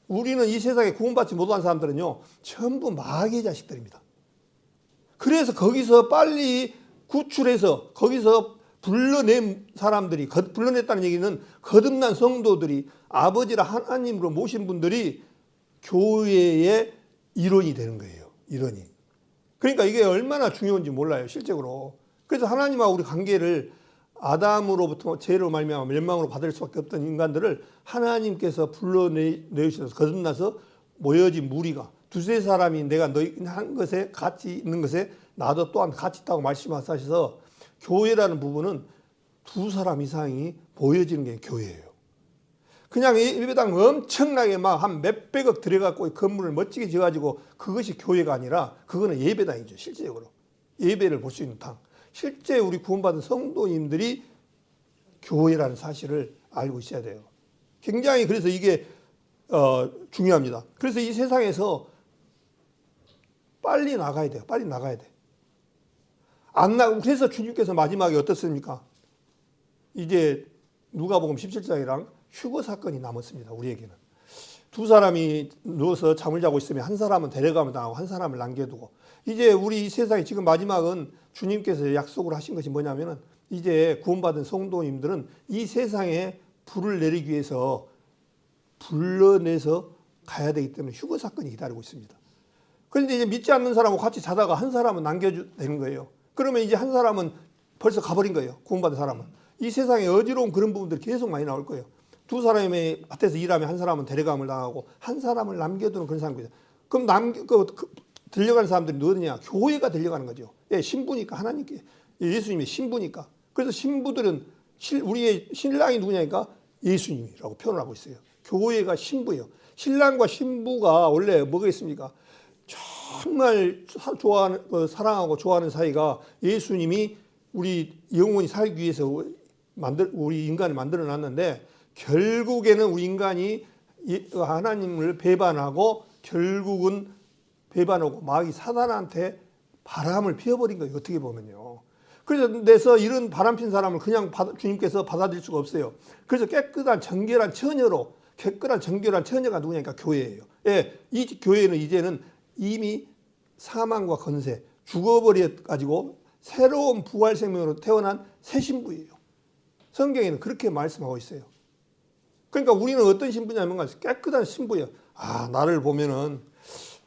우리는 이 세상에 구원받지 못한 사람들은요 전부 마귀의 자식들입니다. 그래서 거기서 빨리 구출해서 거기서 불러낸 사람들이, 불러냈다는 얘기는 거듭난 성도들이 아버지라 하나님으로 모신 분들이 교회의 일원이 되는 거예요. 일원이. 그러니까 이게 얼마나 중요한지 몰라요. 실제로. 그래서 하나님하고 우리 관계를 아담으로부터 죄로 말미암아 멸망으로 받을 수밖에 없던 인간들을 하나님께서 불러내주셔서 거듭나서 모여진 무리가 두세 사람이 내가 너희 한 것에 같이 있는 것에 나도 또한 같이 있다고 말씀하셔서 교회라는 부분은 두 사람 이상이 보여지는 게 교회예요. 그냥 예배당 엄청나게 막 한 몇백억 들여갖고 건물을 멋지게 지어가지고 그것이 교회가 아니라 그거는 예배당이죠. 실제적으로. 예배를 볼 수 있는 당. 실제 우리 구원받은 성도님들이 교회라는 사실을 알고 있어야 돼요. 굉장히 그래서 이게 중요합니다. 그래서 이 세상에서 빨리 나가야 돼요. 빨리 나가야 돼. 그래서 주님께서 마지막에 어떻습니까? 이제 누가복음 17장이랑 휴거 사건이 남았습니다. 우리에게는. 두 사람이 누워서 잠을 자고 있으면 한 사람은 데려가면 당하고 한 사람을 남겨두고 이제 우리 이 세상에 지금 마지막은 주님께서 약속을 하신 것이 뭐냐면은 이제 구원받은 성도님들은 이 세상에 불을 내리기 위해서 불러내서 가야 되기 때문에 휴거 사건이 기다리고 있습니다. 그런데 이제 믿지 않는 사람하고 같이 자다가 한 사람은 남겨되는 거예요. 그러면 이제 한 사람은 벌써 가버린 거예요. 구원받은 사람은. 이 세상에 어지러운 그런 부분들이 계속 많이 나올 거예요. 두 사람이 밭에서 일하면 한 사람은 데려감을 당하고 한 사람을 남겨두는 그런 상황이죠. 그럼 들려가는 사람들이 누구냐? 교회가 들려가는 거죠. 예, 신부니까 하나님께 예수님의 신부니까. 그래서 신부들은 우리의 신랑이 누구냐니까 예수님이라고 표현하고 있어요. 교회가 신부예요. 신랑과 신부가 원래 뭐겠습니까? 정말 사랑하고 좋아하는 사이가 예수님이 우리 영원히 살기 위해서 우리 인간을 만들어 놨는데 결국에는 우리 인간이 하나님을 배반하고 결국은 배반하고 마귀 사단한테 바람을 피워버린 거예요. 어떻게 보면요. 그래서 이런 바람핀 사람을 그냥 주님께서 받아들일 수가 없어요. 그래서 깨끗한 정결한 처녀가 누구냐니까 교회예요. 예, 이 교회는 이제는 이미 사망과 건세 죽어버려 가지고 새로운 부활 생명으로 태어난 새 신부예요. 성경에는 그렇게 말씀하고 있어요. 그러니까 우리는 어떤 신부냐면 깨끗한 신부예요. 나를 보면은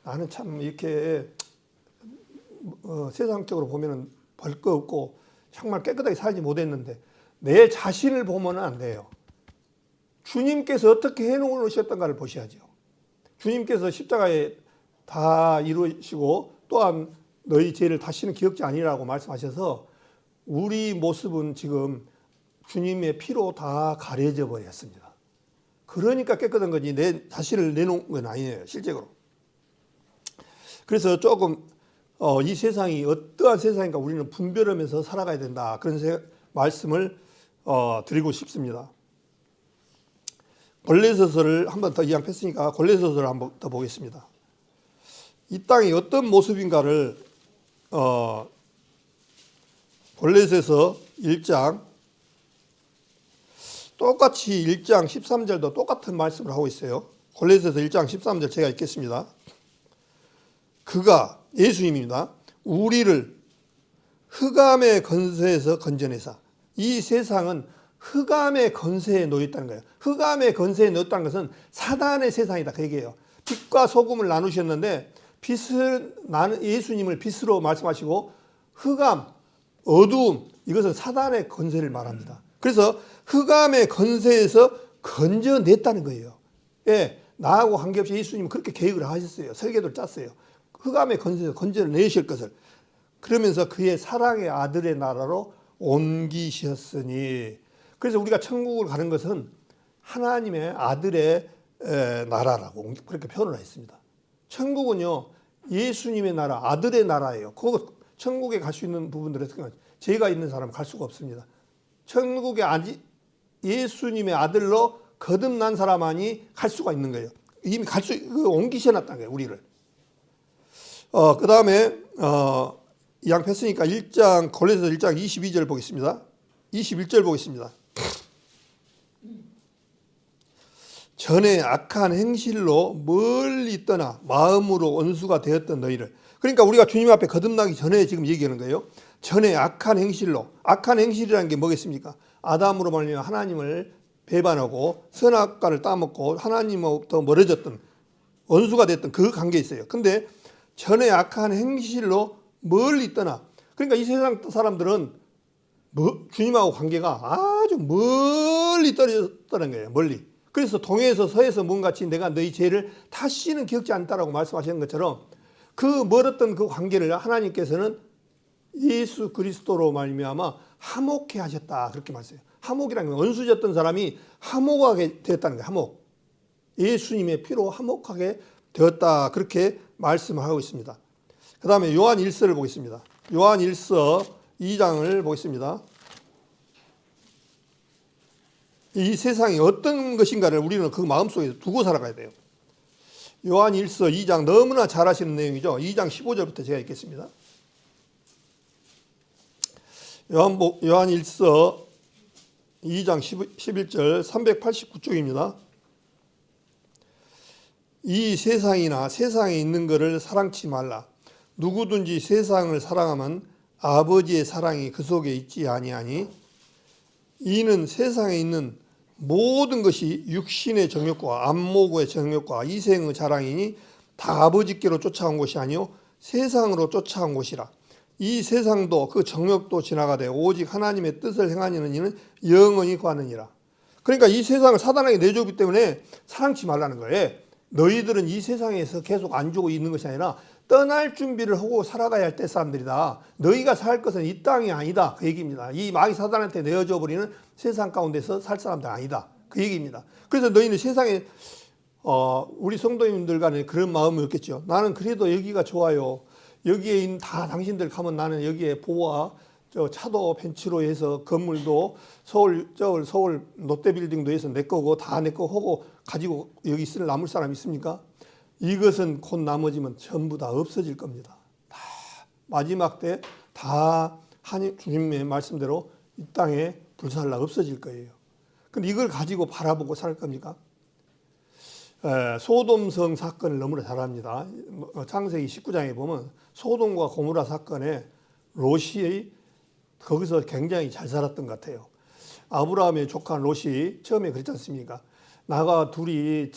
나는 참 이렇게 세상적으로 보면은 별 거 없고 정말 깨끗하게 살지 못했는데 내 자신을 보면은 안 돼요. 주님께서 어떻게 해놓으셨던가를 보셔야죠. 주님께서 십자가에 다 이루시고 또한 너희 죄를 다시는 기억지 아니라고 말씀하셔서 우리 모습은 지금 주님의 피로 다 가려져 버렸습니다. 그러니까 깨끗한 거지 내 자신을 내놓은 건 아니에요. 실제로. 그래서 조금 이 세상이 어떠한 세상인가 우리는 분별하면서 살아가야 된다. 그런 말씀을 드리고 싶습니다. 골레서서를 한 번 더 이양했으니까 골레서서를 한 번 더 보겠습니다. 이 땅이 어떤 모습인가를 골레서서 1장 똑같이 1장 13절도 똑같은 말씀을 하고 있어요. 골레서서 1장 13절 제가 읽겠습니다. 그가 예수님입니다. 우리를 흑암의 건세에서 건져내사. 이 세상은 흑암의 건세에 놓였다는 거예요. 흑암의 건세에 놓였다는 것은 사단의 세상이다. 그 얘기예요. 빛과 소금을 나누셨는데 예수님을 빛으로 말씀하시고 흑암, 어두움 이것은 사단의 건세를 말합니다. 그래서 흑암의 건세에서 건져냈다는 거예요. 예, 나하고 관계없이 예수님은 그렇게 계획을 하셨어요. 설계도를 짰어요. 흑암의 건세에서 건져내실 것을. 그러면서 그의 사랑의 아들의 나라로 옮기셨으니. 그래서 우리가 천국을 가는 것은 하나님의 아들의 나라라고 그렇게 표현을 했습니다. 천국은요 예수님의 나라, 아들의 나라예요. 그 천국에 갈 수 있는 부분들은 죄가 있는 사람은 갈 수가 없습니다. 천국에 예수님의 아들로 거듭난 사람만이 갈 수가 있는 거예요. 이미 옮기셔놨다는 거예요, 우리를. 그 다음에 이양 폈으니까 골레서서 1장 22절 보겠습니다. 21절 보겠습니다. 전에 악한 행실로 멀리 떠나 마음으로 원수가 되었던 너희를. 그러니까 우리가 주님 앞에 거듭나기 전에 지금 얘기하는 거예요. 전에 악한 행실로. 악한 행실이라는 게 뭐겠습니까? 아담으로 말미암아 하나님을 배반하고 선악과를 따먹고 하나님으로부터 멀어졌던 원수가 됐던 그 관계에 있어요. 근데 전에 악한 행실로 멀리 떠나. 그러니까 이 세상 사람들은 주님하고 관계가 아주 멀리 떨어졌다는 거예요. 멀리. 그래서 동해에서 서해에서 뭔같이 내가 너희 죄를 다시는 기억지 않다라고 말씀하시는 것처럼 그 멀었던 그 관계를 하나님께서는 예수 그리스도로 말미암아 화목해 하셨다. 그렇게 말씀해요. 화목이라는 건 원수졌던 사람이 화목하게 되었다는 거예요. 화목. 예수님의 피로 화목하게 되었다. 그렇게 말씀을 하고 있습니다. 그 다음에 요한 1서를 보겠습니다. 요한 1서 2장을 보겠습니다. 이 세상이 어떤 것인가를 우리는 그 마음속에 두고 살아가야 돼요. 요한 1서 2장 너무나 잘 아시는 내용이죠. 2장 15절부터 제가 읽겠습니다. 요한 1서 2장 11절 389쪽입니다. 이 세상이나 세상에 있는 것을 사랑치 말라. 누구든지 세상을 사랑하면 아버지의 사랑이 그 속에 있지 아니하니 이는 세상에 있는 모든 것이 육신의 정욕과 안목의 정욕과 이생의 자랑이니 다 아버지께로 쫓아온 것이 아니요 세상으로 쫓아온 것이라. 이 세상도 그 정욕도 지나가되 오직 하나님의 뜻을 행하는 이는 영원히 구하느니라. 그러니까 이 세상을 사단에게 내주기 때문에 사랑치 말라는 거예요. 너희들은 이 세상에서 계속 안 주고 있는 것이 아니라 떠날 준비를 하고 살아가야 할 때 사람들이다. 너희가 살 것은 이 땅이 아니다. 그 얘기입니다. 이 마귀 사단한테 내어져 버리는 세상 가운데서 살 사람들 아니다. 그 얘기입니다. 그래서 너희는 세상에 우리 성도님들 간에 그런 마음이었겠죠. 나는 그래도 여기가 좋아요. 여기에 있는 다 당신들 가면 나는 여기에 보아 저 차도 벤치로 해서 건물도 서울 롯데빌딩도 해서 내 거고 다 내 거 하고 가지고 여기 있을 남을 사람 있습니까? 이것은 곧 나머지면 전부 다 없어질 겁니다. 다 마지막 때 다 주님의 말씀대로 이 땅에 불살라 없어질 거예요. 근데 이걸 가지고 바라보고 살 겁니까? 소돔성 사건을 너무나 잘 압니다. 창세기 19장에 보면 소돔과 고모라 사건에 롯이 거기서 굉장히 잘 살았던 것 같아요. 아브라함의 조카 롯이 처음에 그랬지 않습니까? 나가 둘이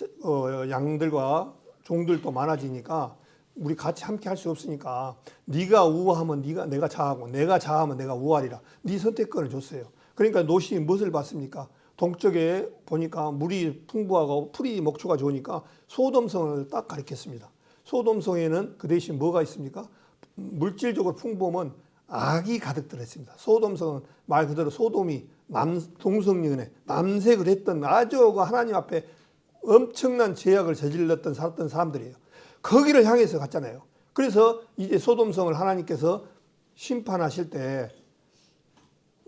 양들과 종들도 많아지니까 우리 같이 함께 할 수 없으니까 네가 우하면 내가 자하고 내가 자하면 내가 우하리라. 네 선택권을 줬어요. 그러니까 롯이 무엇을 봤습니까? 동쪽에 보니까 물이 풍부하고 풀이 목초가 좋으니까 소돔성을 딱 가리켰습니다. 소돔성에는 그 대신 뭐가 있습니까? 물질적으로 풍부하면 악이 가득 들어있습니다. 소돔성은 말 그대로 소돔이 동성연애, 남색을 했던 아주 하나님 앞에 엄청난 죄악을 저질렀던 살았던 사람들이에요. 거기를 향해서 갔잖아요. 그래서 이제 소돔성을 하나님께서 심판하실 때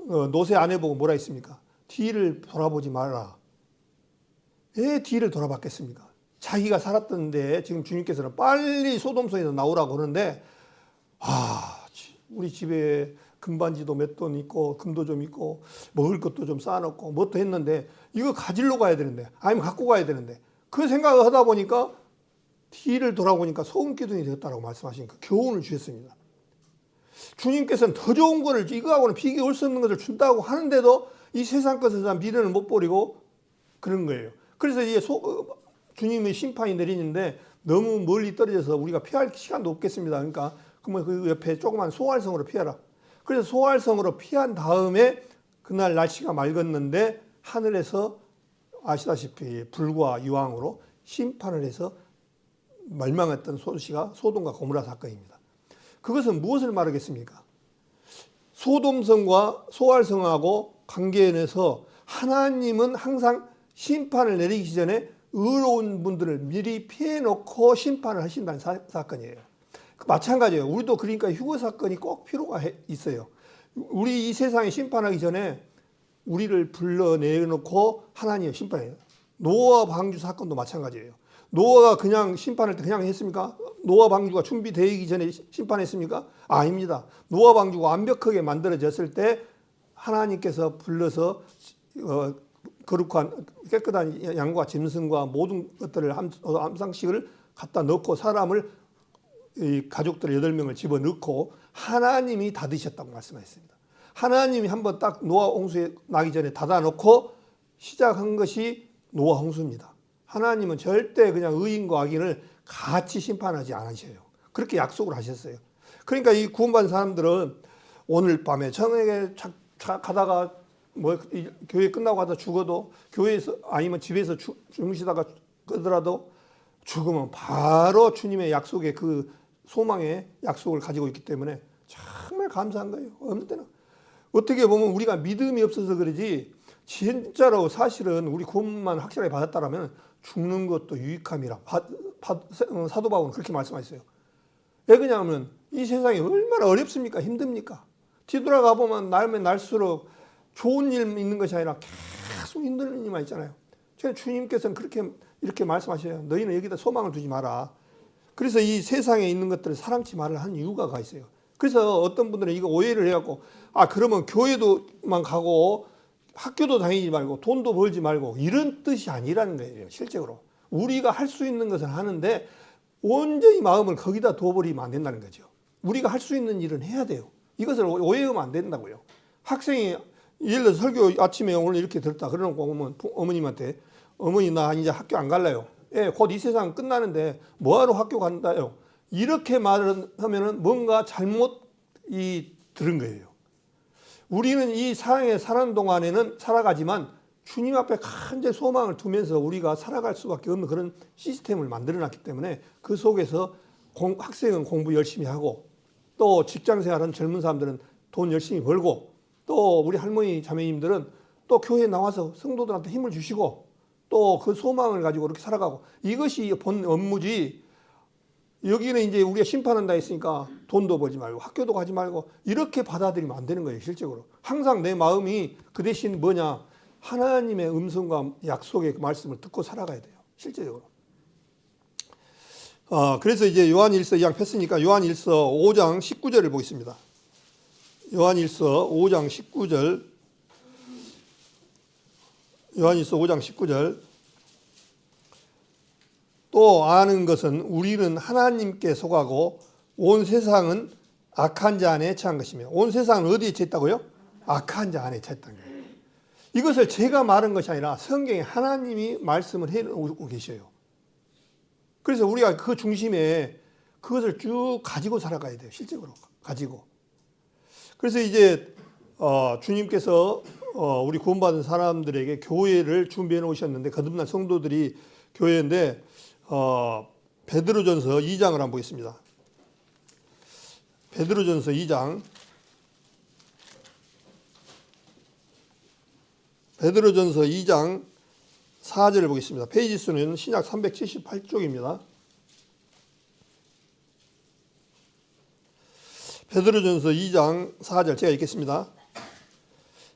롯의 아내 보고 뭐라 했습니까? 뒤를 돌아보지 마라. 왜 뒤를 돌아봤겠습니까? 자기가 살았던데 지금 주님께서는 빨리 소돔성에서 나오라고 하는데 우리 집에 금반지도 몇 돈 있고 금도 좀 있고 먹을 것도 좀 쌓아놓고 뭣도 했는데 이거 가지러 가야 되는데 아니면 갖고 가야 되는데 그 생각을 하다 보니까 뒤를 돌아보니까 소금기둥이 되었다고 말씀하시니까 교훈을 주셨습니다. 주님께서는 더 좋은 거를 이거하고는 비교할 수 없는 것을 준다고 하는데도 이 세상 것에 대한 미련을 못 버리고 그런 거예요. 그래서 이제 주님의 심판이 내리는데 너무 멀리 떨어져서 우리가 피할 시간도 없겠습니다. 그러니까 그러면 그 옆에 조그만 소알성으로 피하라. 그래서 소알성으로 피한 다음에 그날 날씨가 맑았는데 하늘에서 아시다시피 불과 유황으로 심판을 해서 멸망했던 소시가 소돔과 고모라 사건입니다. 그것은 무엇을 말하겠습니까? 소돔성과 소알성하고 관계에서 하나님은 항상 심판을 내리기 전에 의로운 분들을 미리 피해놓고 심판을 하신다는 사건이에요. 마찬가지예요. 우리도 그러니까 휴거 사건이 꼭 필요가 있어요. 우리 이 세상에 심판하기 전에 우리를 불러내놓고 하나님의 심판해요. 노아 방주 사건도 마찬가지예요. 노아가 그냥 심판할 때 그냥 했습니까? 노아 방주가 준비되기 전에 심판했습니까? 아닙니다. 노아 방주가 완벽하게 만들어졌을 때 하나님께서 불러서 거룩한 깨끗한 양과 짐승과 모든 것들을 함상식을 갖다 넣고 사람을 이 가족들 8명을 집어넣고 하나님이 닫으셨다고 말씀하셨습니다. 하나님이 한번 딱 노아 홍수에 나기 전에 닫아놓고 시작한 것이 노아 홍수입니다. 하나님은 절대 그냥 의인과 악인을 같이 심판하지 않으셔요. 그렇게 약속을 하셨어요. 그러니까 이 구원받은 사람들은 오늘 밤에 저녁에 가다가 뭐 교회 끝나고 가다 죽어도 교회에서 아니면 집에서 주무시다가 끄더라도 죽으면 바로 주님의 약속의 그 소망의 약속을 가지고 있기 때문에 정말 감사한 거예요. 어느 때나 어떻게 보면 우리가 믿음이 없어서 그러지 진짜로 사실은 우리 구원만 확실하게 받았다라면 죽는 것도 유익함이라 사도 바울은 그렇게 말씀하셨어요. 왜 그러냐면 이 세상이 얼마나 어렵습니까? 힘듭니까? 뒤돌아가 보면 날면 날수록 좋은 일 있는 것이 아니라 계속 힘든 일만 있잖아요. 주님께서는 이렇게 말씀하셔요. 너희는 여기다 소망을 두지 마라. 그래서 이 세상에 있는 것들을 사랑치 말을 한 이유가 있어요. 그래서 어떤 분들은 이거 오해를 해갖고 그러면 교회도만 가고 학교도 다니지 말고 돈도 벌지 말고 이런 뜻이 아니라는 거예요. 실제로 우리가 할 수 있는 것을 하는데 온전히 마음을 거기다 둬버리면 안 된다는 거죠. 우리가 할 수 있는 일은 해야 돼요. 이것을 오해하면 안 된다고요. 학생이 예를 들어서 설교 아침에 오늘 이렇게 들었다 그러놓고 오면 어머님한테 어머니 나 이제 학교 안 갈래요. 곧 이 세상 끝나는데 뭐하러 학교 간다요. 이렇게 말을 하면은 뭔가 잘못 들은 거예요. 우리는 이 세상에 사는 동안에는 살아가지만 주님 앞에 간절히 소망을 두면서 우리가 살아갈 수밖에 없는 그런 시스템을 만들어놨기 때문에 그 속에서 학생은 공부 열심히 하고 또 직장생활하는 젊은 사람들은 돈 열심히 벌고 또 우리 할머니 자매님들은 또 교회에 나와서 성도들한테 힘을 주시고 또 그 소망을 가지고 이렇게 살아가고 이것이 본 업무지. 여기는 이제 우리가 심판한다 했으니까 돈도 벌지 말고 학교도 가지 말고 이렇게 받아들이면 안 되는 거예요. 실적으로 항상 내 마음이 그 대신 뭐냐, 하나님의 음성과 약속의 그 말씀을 듣고 살아가야 돼요. 실제적으로. 그래서 이제 요한일서 2장 폈으니까 요한일서 5장 19절을 보겠습니다. 요한일서 5장 19절. 요한일서 5장 19절. 또 아는 것은 우리는 하나님께 속하고 온 세상은 악한 자 안에 처한 것이며. 온 세상은 어디에 처했다고요? 악한 자 안에 처했다는 거예요. 이것을 제가 말한 것이 아니라 성경에 하나님이 말씀을 해오고 계셔요. 그래서 우리가 그 중심에 그것을 쭉 가지고 살아가야 돼요. 실제로 가지고. 그래서 이제 주님께서 우리 구원받은 사람들에게 교회를 준비해 놓으셨는데 거듭난 성도들이 교회인데 베드로전서 2장을 한번 보겠습니다. 베드로전서 2장. 베드로전서 2장 4절을 보겠습니다. 페이지 수는 신약 378쪽입니다. 베드로전서 2장 4절 제가 읽겠습니다.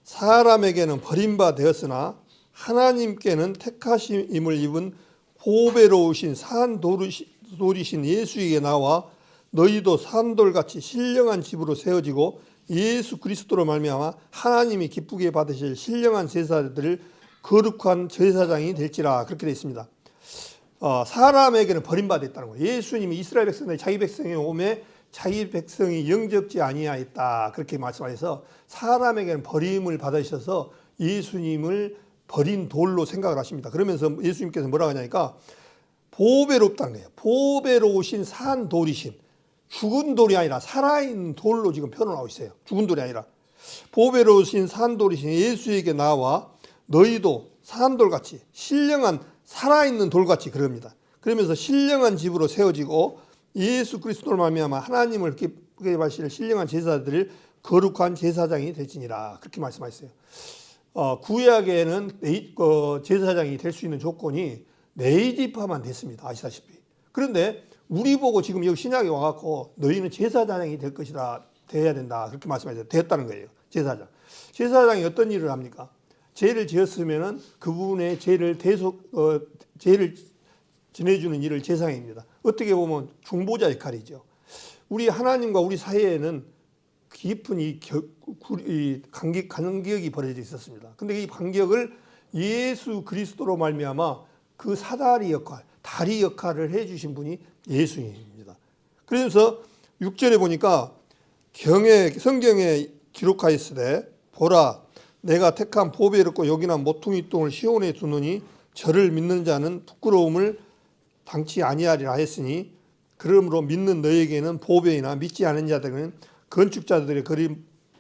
사람에게는 버림바 되었으나 하나님께는 택하심을 입은 보배로우신 산돌이신 예수에게 나와 너희도 산돌같이 신령한 집으로 세워지고 예수 그리스도로 말미암아 하나님이 기쁘게 받으실 신령한 제사들을 거룩한 제사장이 될지라. 그렇게 되어 있습니다. 사람에게는 버림받았다는 거예요. 예수님이 이스라엘 백성들이 자기 백성이 오매 자기 백성이 영접지 아니하였다. 그렇게 말씀하셔서 사람에게는 버림을 받으셔서 예수님을 버린 돌로 생각을 하십니다. 그러면서 예수님께서 뭐라고 하냐니까 보배롭다는 거예요. 보배로우신 산돌이신, 죽은 돌이 아니라 살아있는 돌로 지금 표현하고 있어요. 죽은 돌이 아니라 보배로우신 산돌이신 예수에게 나와 너희도 산돌같이 신령한 살아있는 돌같이 그럽니다. 그러면서 신령한 집으로 세워지고 예수 그리스도로 말미암아 하나님을 기쁘게 받으실 신령한 제사들을 거룩한 제사장이 될지니라. 그렇게 말씀하셨어요. 구약에는 제사장이 될 수 있는 조건이 네이지파만 됐습니다. 아시다시피. 그런데 우리 보고 지금 여기 신약에 와갖고 너희는 제사장이 될 것이다. 돼야 된다. 그렇게 말씀하셨어요. 됐다는 거예요. 제사장. 제사장이 어떤 일을 합니까? 죄를 지었으면은 그분의 죄를 죄를 지내주는 일을 제사장입니다. 어떻게 보면 중보자 역할이죠. 우리 하나님과 우리 사이에는 깊은 이 간격이 벌어져 있었습니다. 근데 이 간격을 예수 그리스도로 말미암아 그 사다리 역할, 다리 역할을 해주신 분이 예수님입니다. 그래서 6절에 보니까 성경에 기록하였으되 보라 내가 택한 보배롭고 요긴한 모퉁이 똥을 시온에 두노니 저를 믿는 자는 부끄러움을 당치 아니하리라 했으니 그러므로 믿는 너에게는 보배이나 믿지 않은 자들은 건축자들이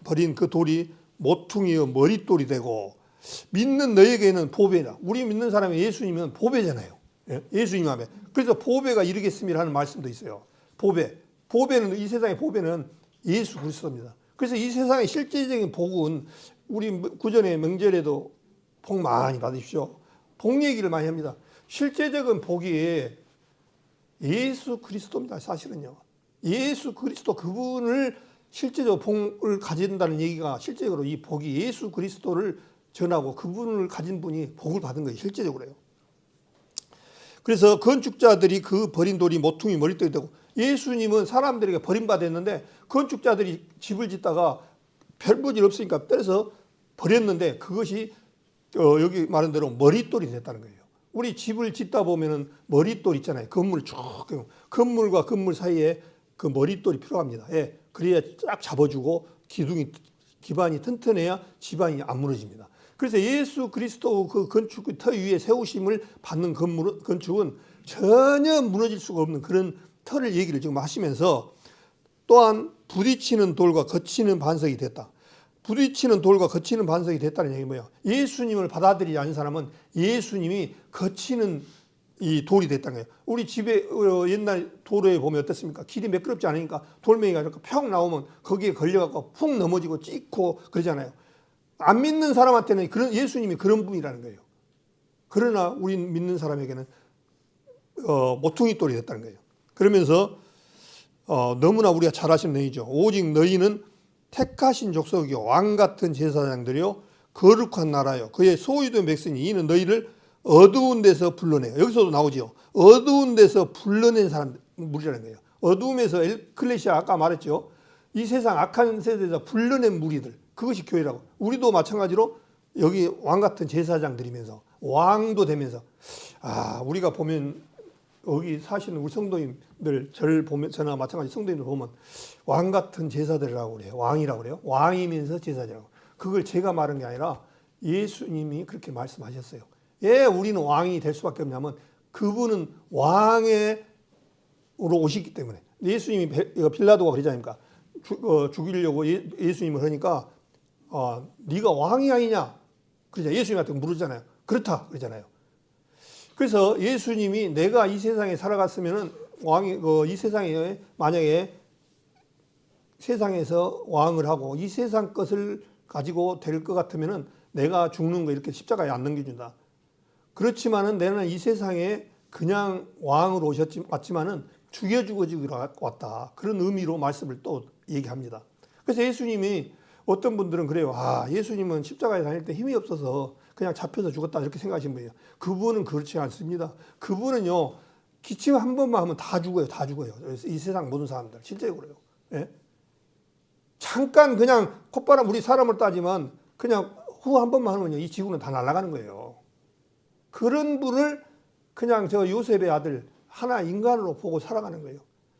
버린 그 돌이 모퉁이의 머릿돌이 되고 믿는 너에게는 보배다. 우리 믿는 사람이 예수님은 보배잖아요. 예수님 앞에. 그래서 보배가 이르겠습니다 하는 말씀도 있어요. 보배는 이 세상의 보배는 예수 그리스도입니다. 그래서 이 세상의 실제적인 복은 우리 구전의 명절에도 복 많이 받으십시오. 복 얘기를 많이 합니다. 실제적인 복이 예수 그리스도입니다. 사실은요. 예수 그리스도 그분을 실제적으로 복을 가진다는 얘기가 실제적으로 이 복이 예수 그리스도를 전하고 그분을 가진 분이 복을 받은 거예요. 실제적으로요. 그래서 건축자들이 그 버린 돌이 모퉁이 머릿돌이 되고 예수님은 사람들에게 버림받았는데 건축자들이 집을 짓다가 별 볼 일 없으니까 때려서 버렸는데 그것이 여기 말한 대로 머릿돌이 됐다는 거예요. 우리 집을 짓다 보면은 머릿돌 있잖아요. 건물 쭉 건물과 건물 사이에 그 머릿돌이 필요합니다. 예, 그래야 쫙 잡아주고 기반이 튼튼해야 집안이 안 무너집니다. 그래서 예수 그리스도 그 건축 터 위에 세우심을 받는 건축은 전혀 무너질 수가 없는 그런 터를 얘기를 지금 하시면서 또한 부딪히는 돌과 거치는 반석이 됐다. 부딪히는 돌과 거치는 반석이 됐다는 얘기 뭐예요? 예수님을 받아들이지 않은 사람은 예수님이 거치는 이 돌이 됐다는 거예요. 우리 집에 옛날 도로에 보면 어떻습니까? 길이 매끄럽지 않으니까 돌멩이가 이렇게 평 나오면 거기에 걸려갖고 푹 넘어지고 찍고 그러잖아요. 안 믿는 사람한테는 예수님이 그런 분이라는 거예요. 그러나 우리 믿는 사람에게는 모퉁이 돌이 됐다는 거예요. 그러면서 너무나 우리가 잘 아시는 내용이죠. 오직 너희는 택하신 족속이요 왕 같은 제사장들이요 거룩한 나라요 그의 소유된 백성이 이는 너희를 어두운 데서 불러내요. 여기서도 나오죠. 어두운 데서 불러낸 무리라는 거예요. 어두움에서 엘클레시아 아까 말했죠. 이 세상 악한 세대에서 불러낸 무리들 그것이 교회라고. 우리도 마찬가지로 여기 왕 같은 제사장들이면서 왕도 되면서 우리가 보면 여기 사시는 우리 성도님들 저를 보면 저나 마찬가지 성도님들 보면 왕 같은 제사들이라고 그래요. 왕이라고 그래요. 왕이면서 제사장이라고. 그걸 제가 말한 게 아니라 예수님이 그렇게 말씀하셨어요. 왜 우리는 왕이 될 수밖에 없냐면 그분은 왕으로 오시기 때문에. 예수님이 빌라도가 그러지 않습니까? 죽이려고 예수님을 하니까 네가 왕이 아니냐? 그러자 예수님한테 물으잖아요. 그렇다 그러잖아요. 그래서 예수님이 내가 이 세상에 살아갔으면은 이 세상에 만약에 세상에서 왕을 하고 이 세상 것을 가지고 될 것 같으면은 내가 죽는 거 이렇게 십자가에 안 넘겨준다. 그렇지만은 내는 이 세상에 그냥 왕으로 왔지만은 죽여 죽어지기로 왔다. 그런 의미로 말씀을 또 얘기합니다. 그래서 예수님이 어떤 분들은 그래요. 예수님은 십자가에 다닐 때 힘이 없어서 그냥 잡혀서 죽었다 이렇게 생각하시는 분이에요. 그분은 그렇지 않습니다. 그분은요 기침 한 번만 하면 다 죽어요. 다 죽어요. 이 세상 모든 사람들 실제로 그래요. 예? 잠깐 그냥 콧바람 우리 사람을 따지면 그냥 후 한 번만 하면요 이 지구는 다 날아가는 거예요. 그런 분을 그냥 저 요셉의 아들 하나 인간으로 보고 살아가는 거예요.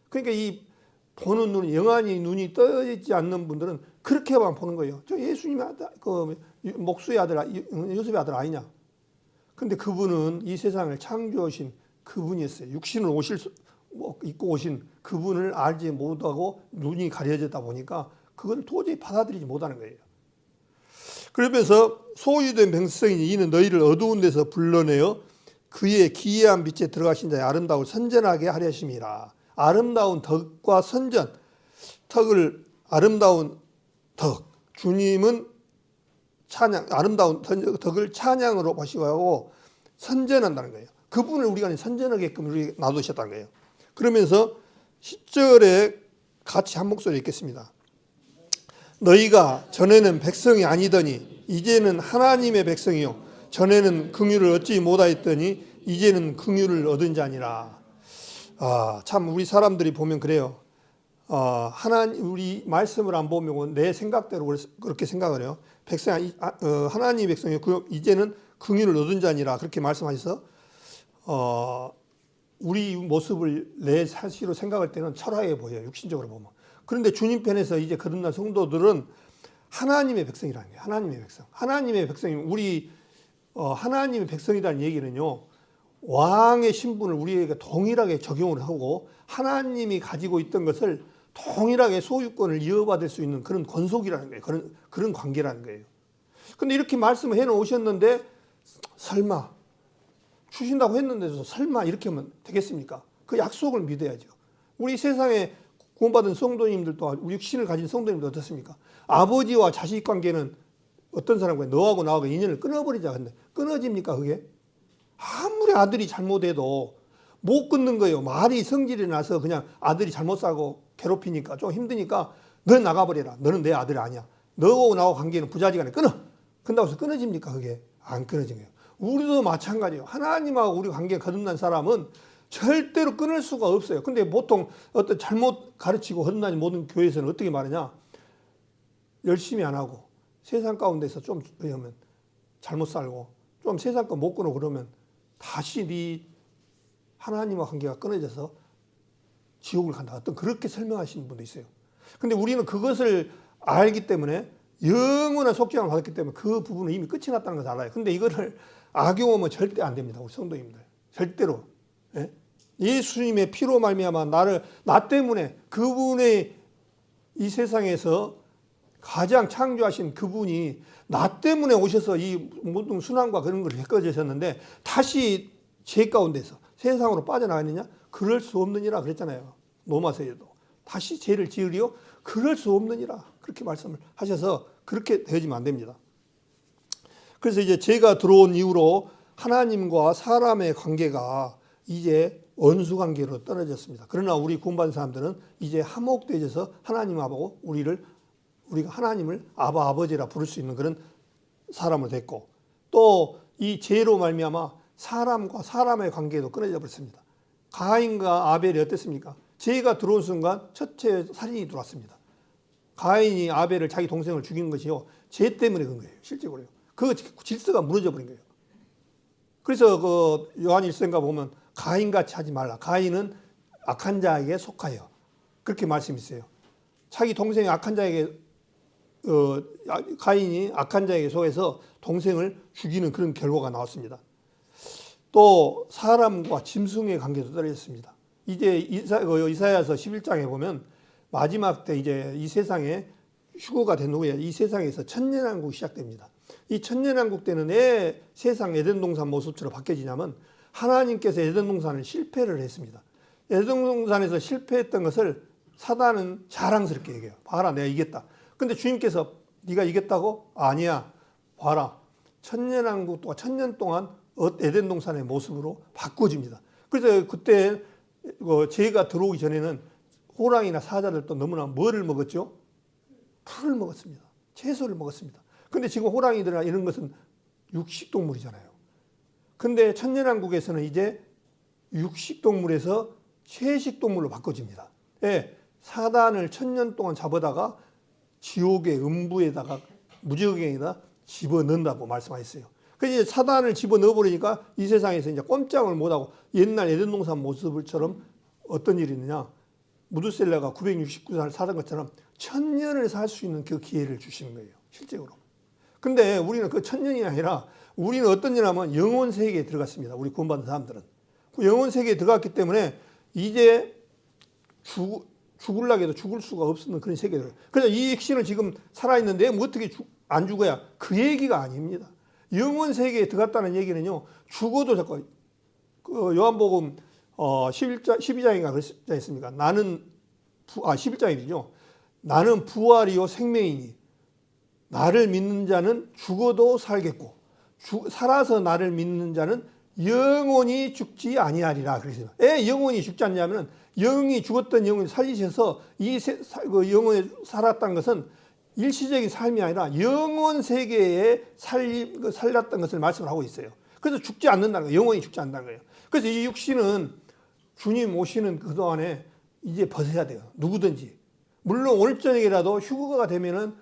그러니까 이 보는 눈이 영안이 눈이 떠있지 않는 분들은 그렇게만 보는 거예요. 저 예수님의 아들, 목수의 아들, 요셉의 아들 아니냐? 근데 그분은 이 세상을 창조하신 그분이었어요. 육신을 입고 오신 그분을 알지 못하고 눈이 가려졌다 보니까 그걸 도저히 받아들이지 못하는 거예요. 그러면서 소유된 백성이니 이는 너희를 어두운 데서 불러내어 그의 기이한 빛에 들어가신 자의 아름다움을 선전하게 하려 하심이라. 아름다운 덕과 선전, 아름다운 덕, 주님은 아름다운 덕을 찬양으로 보시고 선전한다는 거예요. 그분을 우리가 선전하게끔 우리 놔두셨다는 거예요. 그러면서 10절에 같이 한 목소리 읽겠습니다. 너희가 전에는 백성이 아니더니 이제는 하나님의 백성이요 전에는 긍휼을 얻지 못하였더니 이제는 긍휼을 얻은 자니라. 참 우리 사람들이 보면 그래요. 우리 말씀을 안 보면 내 생각대로 그렇게 생각을 해요. 하나님의 백성이요 이제는 긍휼을 얻은 자니라 그렇게 말씀하셔서 우리 모습을 내 사실로 생각할 때는 철학해 보여요. 육신적으로 보면. 그런데 주님 편에서 이제 거듭난 성도들은 하나님의 백성이라는 거예요. 하나님의 백성. 하나님의 백성이 우리 하나님의 백성이라는 얘기는요. 왕의 신분을 우리에게 동일하게 적용을 하고 하나님이 가지고 있던 것을 동일하게 소유권을 이어받을 수 있는 그런 권속이라는 거예요. 그런 관계라는 거예요. 근데 이렇게 말씀을 해놓으셨는데 설마 주신다고 했는데도 설마 이렇게 하면 되겠습니까? 그 약속을 믿어야죠. 우리 세상에 구원받은 성도님들도 우리 육신을 가진 성도님들 어떻습니까? 아버지와 자식 관계는 어떤 사람과 너하고 나하고 인연을 끊어버리자. 근데 끊어집니까 그게? 아무리 아들이 잘못해도 못 끊는 거예요. 말이 성질이 나서 그냥 아들이 잘못 살고 괴롭히니까 좀 힘드니까 너 나가버려라. 너는 내 아들이 아니야. 너하고 나하고 관계는 부자지간에 끊어. 근다고 해서 끊어집니까 그게? 안 끊어진 거예요. 우리도 마찬가지예요. 하나님하고 우리 관계가 거듭난 사람은 절대로 끊을 수가 없어요. 근데 보통 어떤 잘못 가르치고 거듭난 모든 교회에서는 어떻게 말하냐? 열심히 안 하고 세상 가운데서 좀 그러면 잘못 살고 좀 세상 거 못 끊어 그러면 다시 네 하나님과 관계가 끊어져서 지옥을 간다. 어떤 그렇게 설명하시는 분도 있어요. 근데 우리는 그것을 알기 때문에 영원한 속죄함을 받았기 때문에 그 부분은 이미 끝이 났다는 것을 알아요. 근데 이거를 악용하면 절대 안 됩니다. 우리 성도님들. 절대로. 예? 예수님의 피로 말미암아 나 때문에 그분의 이 세상에서 가장 창조하신 그분이 나 때문에 오셔서 이 모든 순환과 그런 걸 겪어주셨는데 다시 죄 가운데서 세상으로 빠져나가느냐? 그럴 수 없느니라 그랬잖아요. 로마서에도. 다시 죄를 지으리요? 그럴 수 없느니라. 그렇게 말씀을 하셔서 그렇게 되어지면 안 됩니다. 그래서 이제 죄가 들어온 이후로 하나님과 사람의 관계가 이제 원수 관계로 떨어졌습니다. 그러나 우리 구원받은 사람들은 이제 화목되어져서 하나님하고 우리가 하나님을 아바 아버지라 부를 수 있는 그런 사람을 됐고, 또 이 죄로 말미암아 사람과 사람의 관계도 끊어져 버렸습니다. 가인과 아벨이 어땠습니까? 죄가 들어온 순간 첫째 살인이 들어왔습니다. 가인이 아벨을 자기 동생을 죽인 것이요, 죄 때문에 그런 거예요. 실제로요. 그 질서가 무너져 버린 거예요. 그래서 그 요한 1서인가 보면 가인같이 하지 말라. 가인은 악한 자에게 속하여. 그렇게 말씀이 있어요. 자기 동생이 악한 자에게 가인이 악한 자에게 속해서 동생을 죽이는 그런 결과가 나왔습니다. 또 사람과 짐승의 관계도 떨어졌습니다. 이제 이사야서 11장에 보면 마지막 때 이제 이 세상에 휴거가 된 후에 이 세상에서 천년왕국이 시작됩니다. 이 천년왕국 때는 왜 세상 에덴 동산 모습처럼 바뀌어지냐면 하나님께서 에덴 동산을 실패를 했습니다. 에덴 동산에서 실패했던 것을 사단은 자랑스럽게 얘기해요. 봐라, 내가 이겼다. 근데 주님께서 네가 이겼다고? 아니야. 봐라. 천년왕국 동안, 천년 동안 에덴 동산의 모습으로 바꿔집니다. 그래서 그때 죄가 들어오기 전에는 호랑이나 사자들도 너무나 뭐를 먹었죠? 풀을 먹었습니다. 채소를 먹었습니다. 근데 지금 호랑이들이나 이런 것은 육식동물이잖아요. 근데 천년왕국에서는 이제 육식동물에서 채식동물로 바꿔집니다. 예, 사단을 천년 동안 잡아다가 지옥의 음부에다가 무지경에다 집어넣는다고 말씀하셨어요. 그래서 이제 사단을 집어넣어버리니까 이 세상에서 이제 꼼짝을 못하고 옛날 에덴 동산 모습처럼 어떤 일이 있느냐. 무드셀라가 969살 살던 것처럼 천년을 살 수 있는 그 기회를 주시는 거예요. 실제로. 근데 우리는 그 천년이 아니라 우리는 어떤 일하면 영혼 세계에 들어갔습니다. 우리 구원받은 사람들은. 그 영혼 세계에 들어갔기 때문에 이제 죽으려고 해도 죽을 수가 없는 그런 세계들. 그래서 이 육신은 지금 살아있는데 뭐 어떻게 안 죽어야? 그 얘기가 아닙니다. 영혼 세계에 들어갔다는 얘기는요, 죽어도 자꾸, 요한복음 12장인가 그랬지 않습니까? 11장이죠. 나는 부활이요 생명이니 나를 믿는 자는 죽어도 살겠고 살아서 나를 믿는 자는 영원히 죽지 아니하리라 그랬어요. 왜 영원히 죽지 않냐면 영이 죽었던 영을 살리셔서 그 영원히 살았다는 것은 일시적인 삶이 아니라 영원 세계에 살렸던 것을 말씀을 하고 있어요. 그래서 죽지 않는다는 거예요. 영원히 죽지 않는다는 거예요. 그래서 이 육신은 주님 오시는 그동안에 이제 벗어야 돼요. 누구든지. 물론 오늘 저녁이라도 휴거가 되면은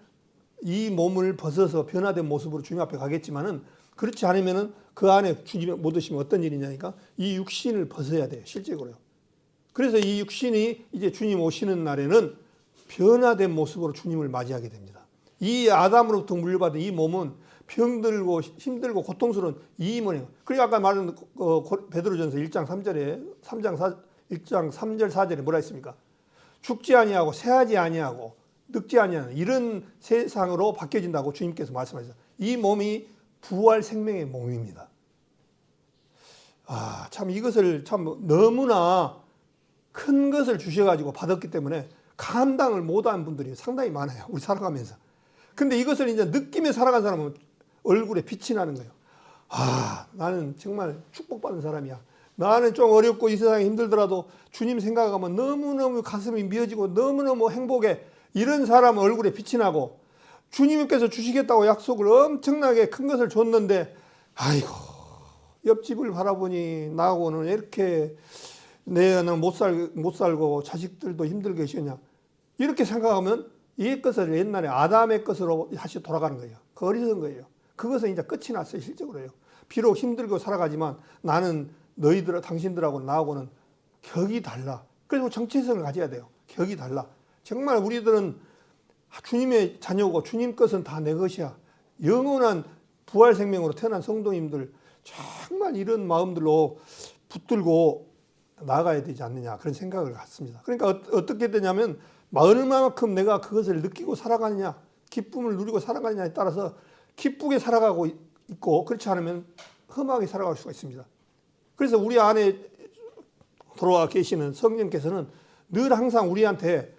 이 몸을 벗어서 변화된 모습으로 주님 앞에 가겠지만은 그렇지 않으면은 그 안에 주님이 못 오시면 어떤 일이냐니까 이 육신을 벗어야 돼요. 실제로요. 그래서 이 육신이 이제 주님 오시는 날에는 변화된 모습으로 주님을 맞이하게 됩니다. 이 아담으로부터 물려받은 이 몸은 병들고 힘들고 고통스러운 이 몸이에요. 그리고 아까 말한 베드로전서 1장 3절에 1장 3절 4절에 뭐라 했습니까? 죽지 아니하고 새하지 아니하고 늙지 아니하는 이런 세상으로 바뀌어진다고 주님께서 말씀하셨어요. 이 몸이 부활 생명의 몸입니다. 참 이것을 참 너무나 큰 것을 주셔가지고 받았기 때문에 감당을 못한 분들이 상당히 많아요. 우리 살아가면서. 근데 이것을 이제 느끼며 살아간 사람은 얼굴에 빛이 나는 거예요. 나는 정말 축복받은 사람이야. 나는 좀 어렵고 이 세상이 힘들더라도 주님 생각하면 너무너무 가슴이 미어지고 너무너무 행복해. 이런 사람 얼굴에 빛이 나고 주님께서 주시겠다고 약속을 엄청나게 큰 것을 줬는데 아이고 옆집을 바라보니 나하고는 이렇게 내가 못 살고 자식들도 힘들게 하시냐. 이렇게 생각하면 이 것을 옛날에 아담의 것으로 다시 돌아가는 거예요. 그 어리석은 거예요. 그것은 이제 끝이 났어요. 실제로요. 비록 힘들고 살아가지만 나는 당신들하고 나하고는 격이 달라. 그래서 정체성을 가져야 돼요. 격이 달라. 정말 우리들은 주님의 자녀고 주님 것은 다 내 것이야. 영원한 부활 생명으로 태어난 성도님들 정말 이런 마음들로 붙들고 나가야 되지 않느냐 그런 생각을 갖습니다. 그러니까 어떻게 되냐면 얼마만큼 내가 그것을 느끼고 살아가느냐 기쁨을 누리고 살아가느냐에 따라서 기쁘게 살아가고 있고 그렇지 않으면 험하게 살아갈 수가 있습니다. 그래서 우리 안에 들어와 계시는 성령께서는 늘 항상 우리한테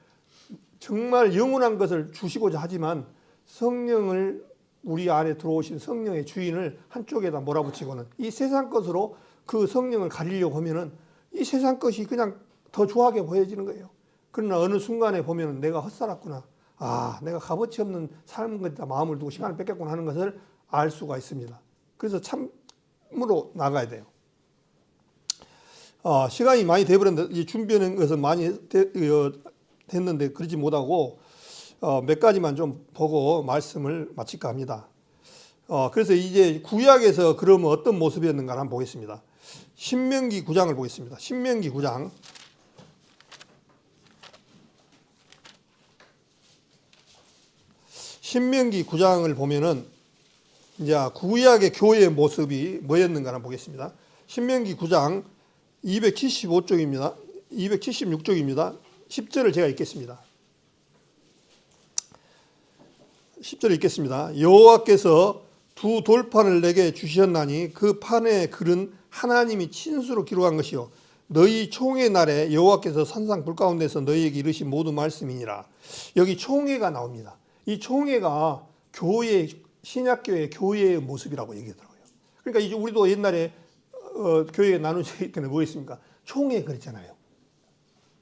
정말 영원한 것을 주시고자 하지만 성령을 우리 안에 들어오신 성령의 주인을 한쪽에다 몰아붙이고는 이 세상 것으로 그 성령을 가리려고 하면은 이 세상 것이 그냥 더 좋아하게 보여지는 거예요. 그러나 어느 순간에 보면은 내가 헛살았구나. 아, 내가 값어치 없는 삶인 것이다. 마음을 두고 시간을 뺏겼구나 하는 것을 알 수가 있습니다. 그래서 참으로 나가야 돼요. 시간이 많이 돼버렸는데 준비하는 것은 많이 됐는데 그러지 못하고 몇 가지만 좀 보고 말씀을 마칠까 합니다. 그래서 이제 구약에서 그러면 어떤 모습이었는가 한번 보겠습니다. 신명기 9장을 보겠습니다. 신명기 9장. 신명기 9장을 보면은 이제 구약의 교회의 모습이 뭐였는가 한번 보겠습니다. 신명기 9장 275쪽입니다. 276쪽입니다. 10절을 제가 읽겠습니다. 10절을 읽겠습니다. 여호와께서 두 돌판을 내게 주셨나니 그 판의 글은 하나님이 친수로 기록한 것이요 너희 총회 날에 여호와께서 산상 불 가운데서 너희에게 이르신 모든 말씀이니라. 여기 총회가 나옵니다. 이 총회가 교회, 신약교회 교회의 모습이라고 얘기하더라고요. 그러니까 이제 우리도 옛날에 교회에 나누어질 때는 뭐였습니까? 총회 그랬잖아요.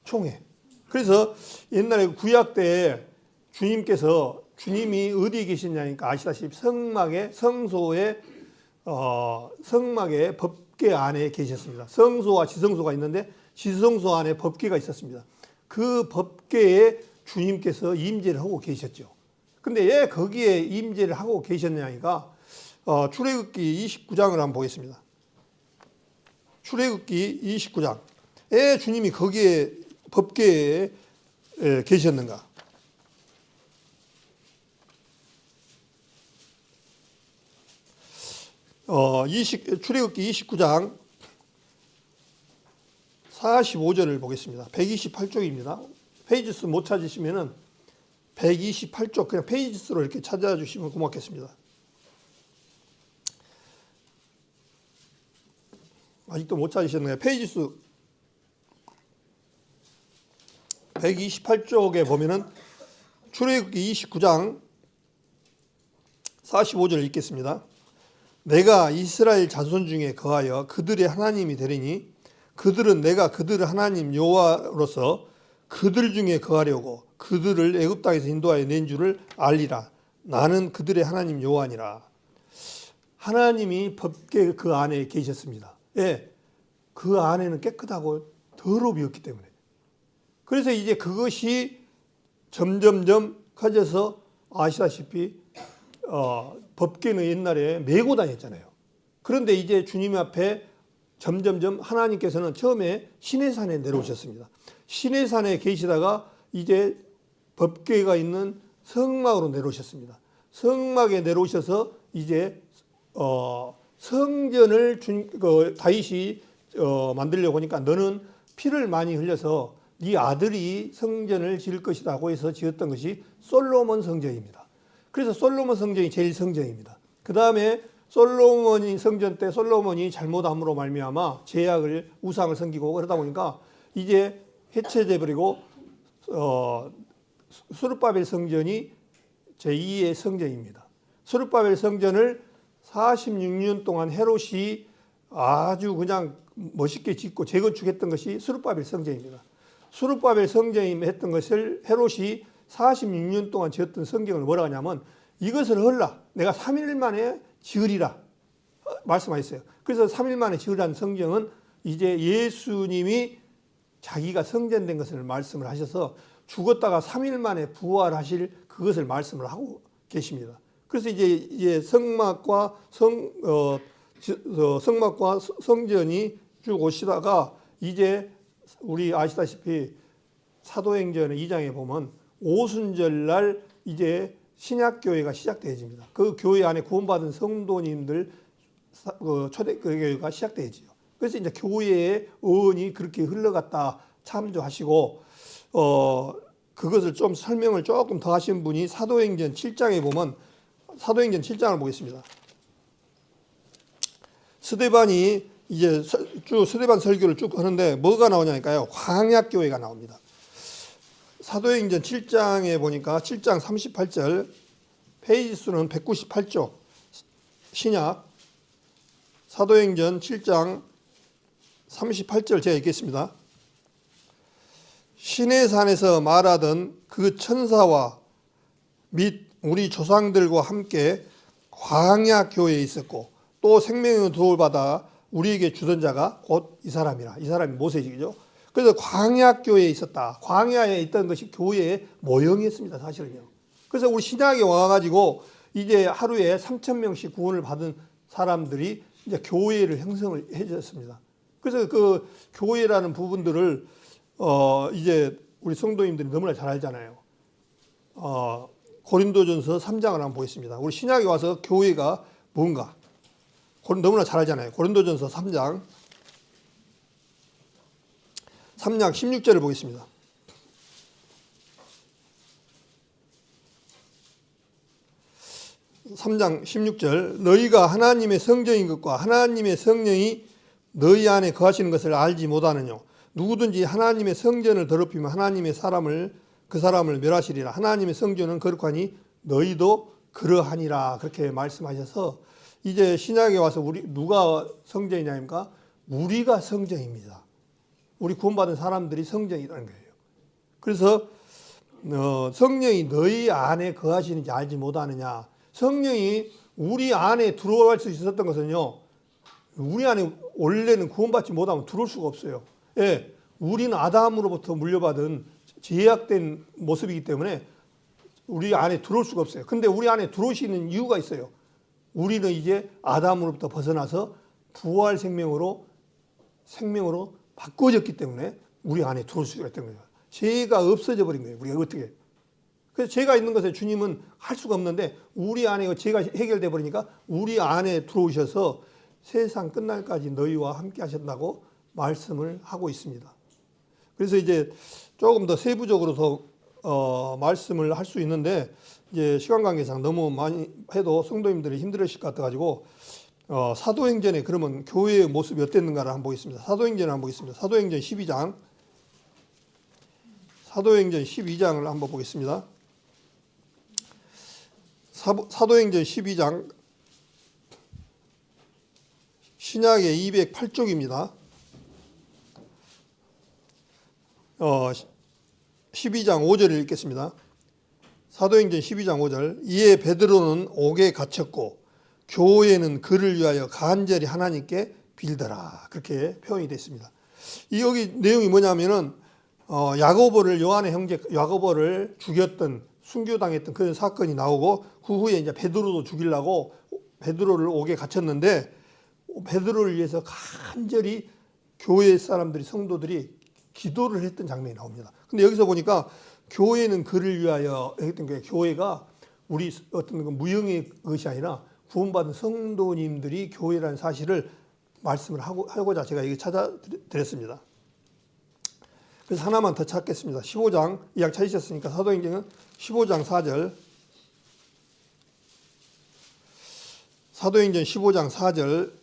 총회. 그래서 옛날에 구약 때 주님이 어디에 계시냐니까 아시다시피 성막의 법궤 안에 계셨습니다. 성소와 지성소가 있는데 지성소 안에 법궤가 있었습니다. 그 법궤에 주님께서 임재를 하고 계셨죠. 근데 왜 거기에 임재를 하고 계셨냐니까 출애굽기 29장을 한번 보겠습니다. 출애굽기 29장. 왜 주님이 거기에 법궤에 계셨는가? 출애굽기 29장 45절을 보겠습니다. 128쪽입니다. 페이지 수 못 찾으시면은 128쪽 그냥 페이지 수로 이렇게 찾아주시면 고맙겠습니다. 아직도 못 찾으셨나요? 페이지 수 128쪽에 보면은 출애굽기 29장 45절을 읽겠습니다. 내가 이스라엘 자손 중에 거하여 그들의 하나님이 되리니 그들은 내가 그들의 하나님 여호와로서 그들 중에 거하려고 그들을 애굽 땅에서 인도하여 낸 줄을 알리라. 나는 그들의 하나님 여호와니라. 하나님이 법궤 그 안에 계셨습니다. 예, 그 안에는 깨끗하고 더럽이 없기 때문에. 그래서 이제 그것이 점점점 커져서 아시다시피 법궤는 옛날에 메고 다녔잖아요. 그런데 이제 주님 앞에 점점점 하나님께서는 처음에 시내산에 내려오셨습니다. 시내산에 계시다가 이제 법궤가 있는 성막으로 내려오셨습니다. 성막에 내려오셔서 이제 성전을 다윗이 만들려고 하니까 너는 피를 많이 흘려서 네 아들이 성전을 지을 것이라고 해서 지었던 것이 솔로몬 성전입니다. 그래서 솔로몬 성전이 제일 성전입니다. 그 다음에 솔로몬이 성전 때 솔로몬이 잘못함으로 말미암아 제약을 우상을 섬기고 그러다 보니까 이제 해체돼 버리고 스룹바벨 성전이 제2의 성전입니다. 스룹바벨 성전을 46년 동안 헤롯이 아주 그냥 멋있게 짓고 재건축했던 것이 스룹바벨 성전입니다. 스룹바벨 성전이 했던 것을 헤롯이 46년 동안 지었던 성경을 뭐라 하냐면 이것을 헐라 내가 3일 만에 지으리라 말씀하셨어요. 그래서 3일 만에 지으라는 성경은 이제 예수님이 자기가 성전된 것을 말씀을 하셔서 죽었다가 3일 만에 부활하실 그것을 말씀을 하고 계십니다. 그래서 이제 성막과 성전이 쭉 오시다가 이제 우리 아시다시피 사도행전 2장에 보면 오순절날 이제 신약교회가 시작되어집니다. 그 교회 안에 구원받은 성도님들 초대교회가 시작되어지죠. 그래서 이제 교회의 어원이 그렇게 흘러갔다 참조하시고 그것을 좀 설명을 조금 더 하신 분이 사도행전 7장에 보면 사도행전 7장을 보겠습니다. 스데반이 이제 쭉 스데반 설교를 쭉 하는데 뭐가 나오냐니까요. 광야교회가 나옵니다. 사도행전 7장에 보니까 7장 38절 페이지 수는 198쪽 신약 사도행전 7장 38절 제가 읽겠습니다. 시내산에서 말하던 그 천사와 및 우리 조상들과 함께 광야 교회에 있었고 또 생명의 도를 받아 우리에게 주던 자가 곧 이 사람이라. 이 사람이 모세이죠. 그래서 광야 교회에 있었다. 광야에 있던 것이 교회의 모형이었습니다. 사실은요. 그래서 우리 신약에 와가지고 이제 하루에 3,000명씩 구원을 받은 사람들이 이제 교회를 형성을 해줬습니다. 그래서 그 교회라는 부분들을 이제 우리 성도님들이 너무나 잘 알잖아요. 고린도전서 3장을 한번 보겠습니다. 우리 신약에 와서 교회가 뭔가 너무나 잘 알잖아요. 고린도전서 3장 16절을 보겠습니다. 3장 16절 너희가 하나님의 성전인 것과 하나님의 성령이 너희 안에 거하시는 것을 알지 못하느냐. 누구든지 하나님의 성전을 더럽히면 하나님의 그 사람을 멸하시리라. 하나님의 성전은 거룩하니 너희도 그러하니라. 그렇게 말씀하셔서 이제 신약에 와서 우리 누가 성전이냐니까 우리가 성전입니다. 우리 구원받은 사람들이 성전이라는 거예요. 그래서 성령이 너희 안에 거하시는지 알지 못하느냐. 성령이 우리 안에 들어갈 수 있었던 것은요. 우리 안에 원래는 구원받지 못하면 들어올 수가 없어요. 예, 우리는 아담으로부터 물려받은 제약된 모습이기 때문에 우리 안에 들어올 수가 없어요. 근데 우리 안에 들어오시는 이유가 있어요. 우리는 이제 아담으로부터 벗어나서 부활 생명으로 바꿔졌기 때문에 우리 안에 들어올 수가 있던 거예요. 죄가 없어져 버린 거예요. 우리가 어떻게. 그래서 죄가 있는 것에 주님은 할 수가 없는데 우리 안에 죄가 해결돼 버리니까 우리 안에 들어오셔서 세상 끝날까지 너희와 함께 하신다고 말씀을 하고 있습니다. 그래서 이제 조금 더 세부적으로 더 말씀을 할 수 있는데 이제 시간 관계상 너무 많이 해도 성도님들이 힘들으실 것 같아가지고 사도행전에 그러면 교회의 모습이 어땠는가를 한번 보겠습니다. 사도행전을 한번 보겠습니다. 사도행전 12장을 한번 보겠습니다. 사도행전 12장 신약의 208쪽입니다. 12장 5절을 읽겠습니다. 사도행전 12장 5절 이에 베드로는 옥에 갇혔고 교회는 그를 위하여 간절히 하나님께 빌더라. 그렇게 표현이 됐습니다. 여기 내용이 뭐냐면은 야고보를 요한의 형제 야고보를 죽였던 순교당했던 그런 사건이 나오고 그 후에 이제 베드로도 죽이려고 베드로를 옥에 갇혔는데 베드로를 위해서 간절히 교회 사람들이 성도들이 기도를 했던 장면이 나옵니다. 근데 여기서 보니까 교회는 그를 위하여 했던 게 교회가 우리 어떤 무형의 것이 아니라 구원받은 성도님들이 교회라는 사실을 말씀을 하고자 제가 이거 찾아드렸습니다. 그래서 하나만 더 찾겠습니다. 15장 이약 찾으셨으니까 사도행전은 15장 4절 사도행전 15장 4절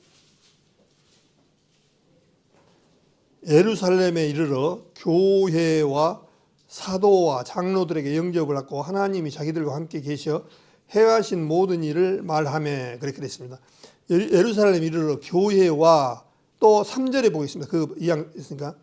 예루살렘에 이르러 교회와 사도와 장로들에게 영접을 받고 하나님이 자기들과 함께 계셔 행하신 모든 일을 말하며 그렇게 됐습니다. 예루살렘에 이르러 교회와 또 3절에 보겠습니다. 그 이양 있으니까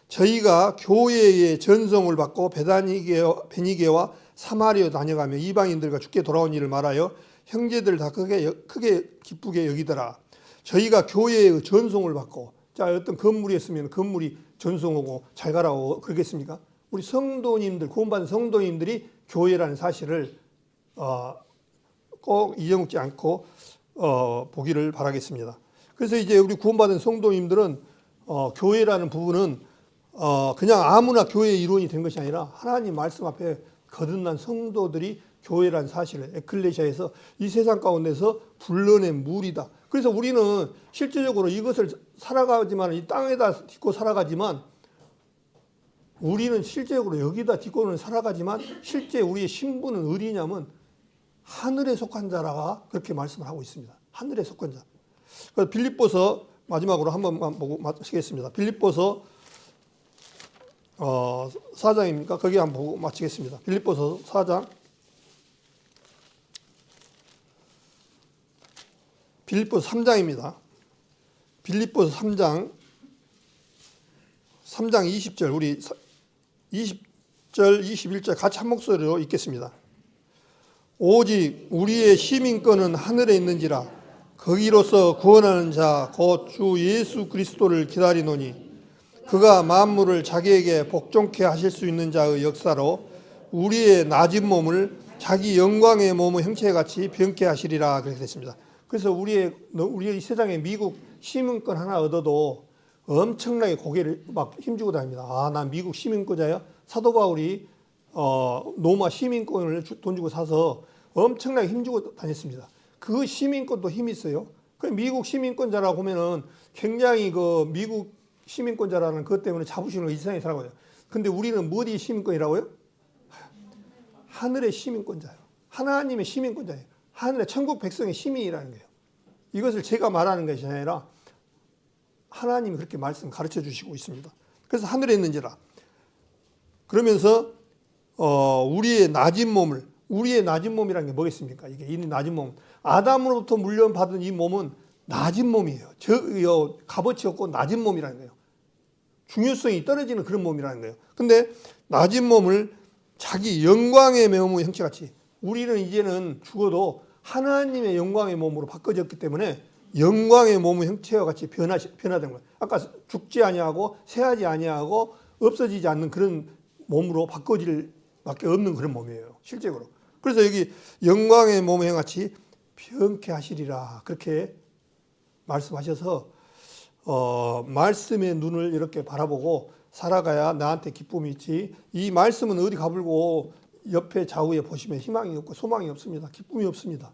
저희가 교회의 전송을 받고 베니게와 사마리아 다녀가며 이방인들과 주께 돌아온 일을 말하여 형제들 다 크게 기쁘게 여기더라. 저희가 교회의 전송을 받고 자 어떤 건물이었으면 건물이 전송하고 잘 가라고 그러겠습니까? 우리 성도님들 구원받은 성도님들이 교회라는 사실을 꼭 잊어먹지 않고 보기를 바라겠습니다. 그래서 이제 우리 구원받은 성도님들은 교회라는 부분은 그냥 아무나 교회의 일원이 된 것이 아니라 하나님 말씀 앞에 거듭난 성도들이 교회라는 사실을 에클레시아에서 이 세상 가운데서 불러낸 물이다. 그래서 우리는 실제적으로 이것을 살아가지만 이 땅에다 딛고 살아가지만 우리는 실제로 여기다 딛고는 살아가지만 실제 우리의 신분은 어디냐면 하늘에 속한 자라가 그렇게 말씀을 하고 있습니다. 하늘에 속한 자. 그래서 빌립보서 마지막으로 한 번만 보고 마치겠습니다. 빌립보서 4장입니까? 거기 한번 보고 마치겠습니다. 빌립보서 4장. 빌립보서 3장입니다. 빌립보서 3장 20절 우리 20절 21절 같이 한 목소리로 읽겠습니다. 오직 우리의 시민권은 하늘에 있는지라 거기로서 구원하는 자 곧 주 예수 그리스도를 기다리노니 그가 만물을 자기에게 복종케 하실 수 있는 자의 역사로 우리의 낮은 몸을 자기 영광의 몸의 형체같이 변케 하시리라 그렇게 됐습니다. 그래서 우리의 이 세상에 미국 시민권 하나 얻어도 엄청나게 고개를 막 힘주고 다닙니다. 아, 난 미국 시민권자야. 사도 바울이 로마 시민권을 돈 주고 사서 엄청나게 힘주고 다녔습니다. 그 시민권도 힘이 있어요. 그 미국 시민권자라고 하면은 굉장히 그 미국 시민권자라는 것 때문에 자부심을 이 세상에 살아가요. 근데 우리는 뭐지 시민권이라고요? 하늘의 시민권자예요. 하나님의 시민권자예요. 하늘의 천국 백성의 시민이라는 거예요. 이것을 제가 말하는 것이 아니라 하나님이 그렇게 말씀 가르쳐 주시고 있습니다. 그래서 하늘에 있는지라. 그러면서 우리의 낮은 몸이라는 게 뭐겠습니까? 이게 이 낮은 몸. 아담으로부터 물려받은 이 몸은 낮은 몸이에요. 값어치 없고 낮은 몸이라는 거예요. 중요성이 떨어지는 그런 몸이라는 거예요. 근데 낮은 몸을 자기 영광의 몸의 형체같이 우리는 이제는 죽어도 하나님의 영광의 몸으로 바꿔졌기 때문에 영광의 몸의 형체와 같이 변화된 거예요. 아까 죽지 아니하고 새하지 아니하고 없어지지 않는 그런 몸으로 바꿔질 밖에 없는 그런 몸이에요. 실제로. 그래서 여기 영광의 몸의 형같이 변케 하시리라 그렇게 말씀하셔서 말씀의 눈을 이렇게 바라보고 살아가야 나한테 기쁨이 있지. 이 말씀은 어디 가불고 옆에 좌우에 보시면 희망이 없고 소망이 없습니다. 기쁨이 없습니다.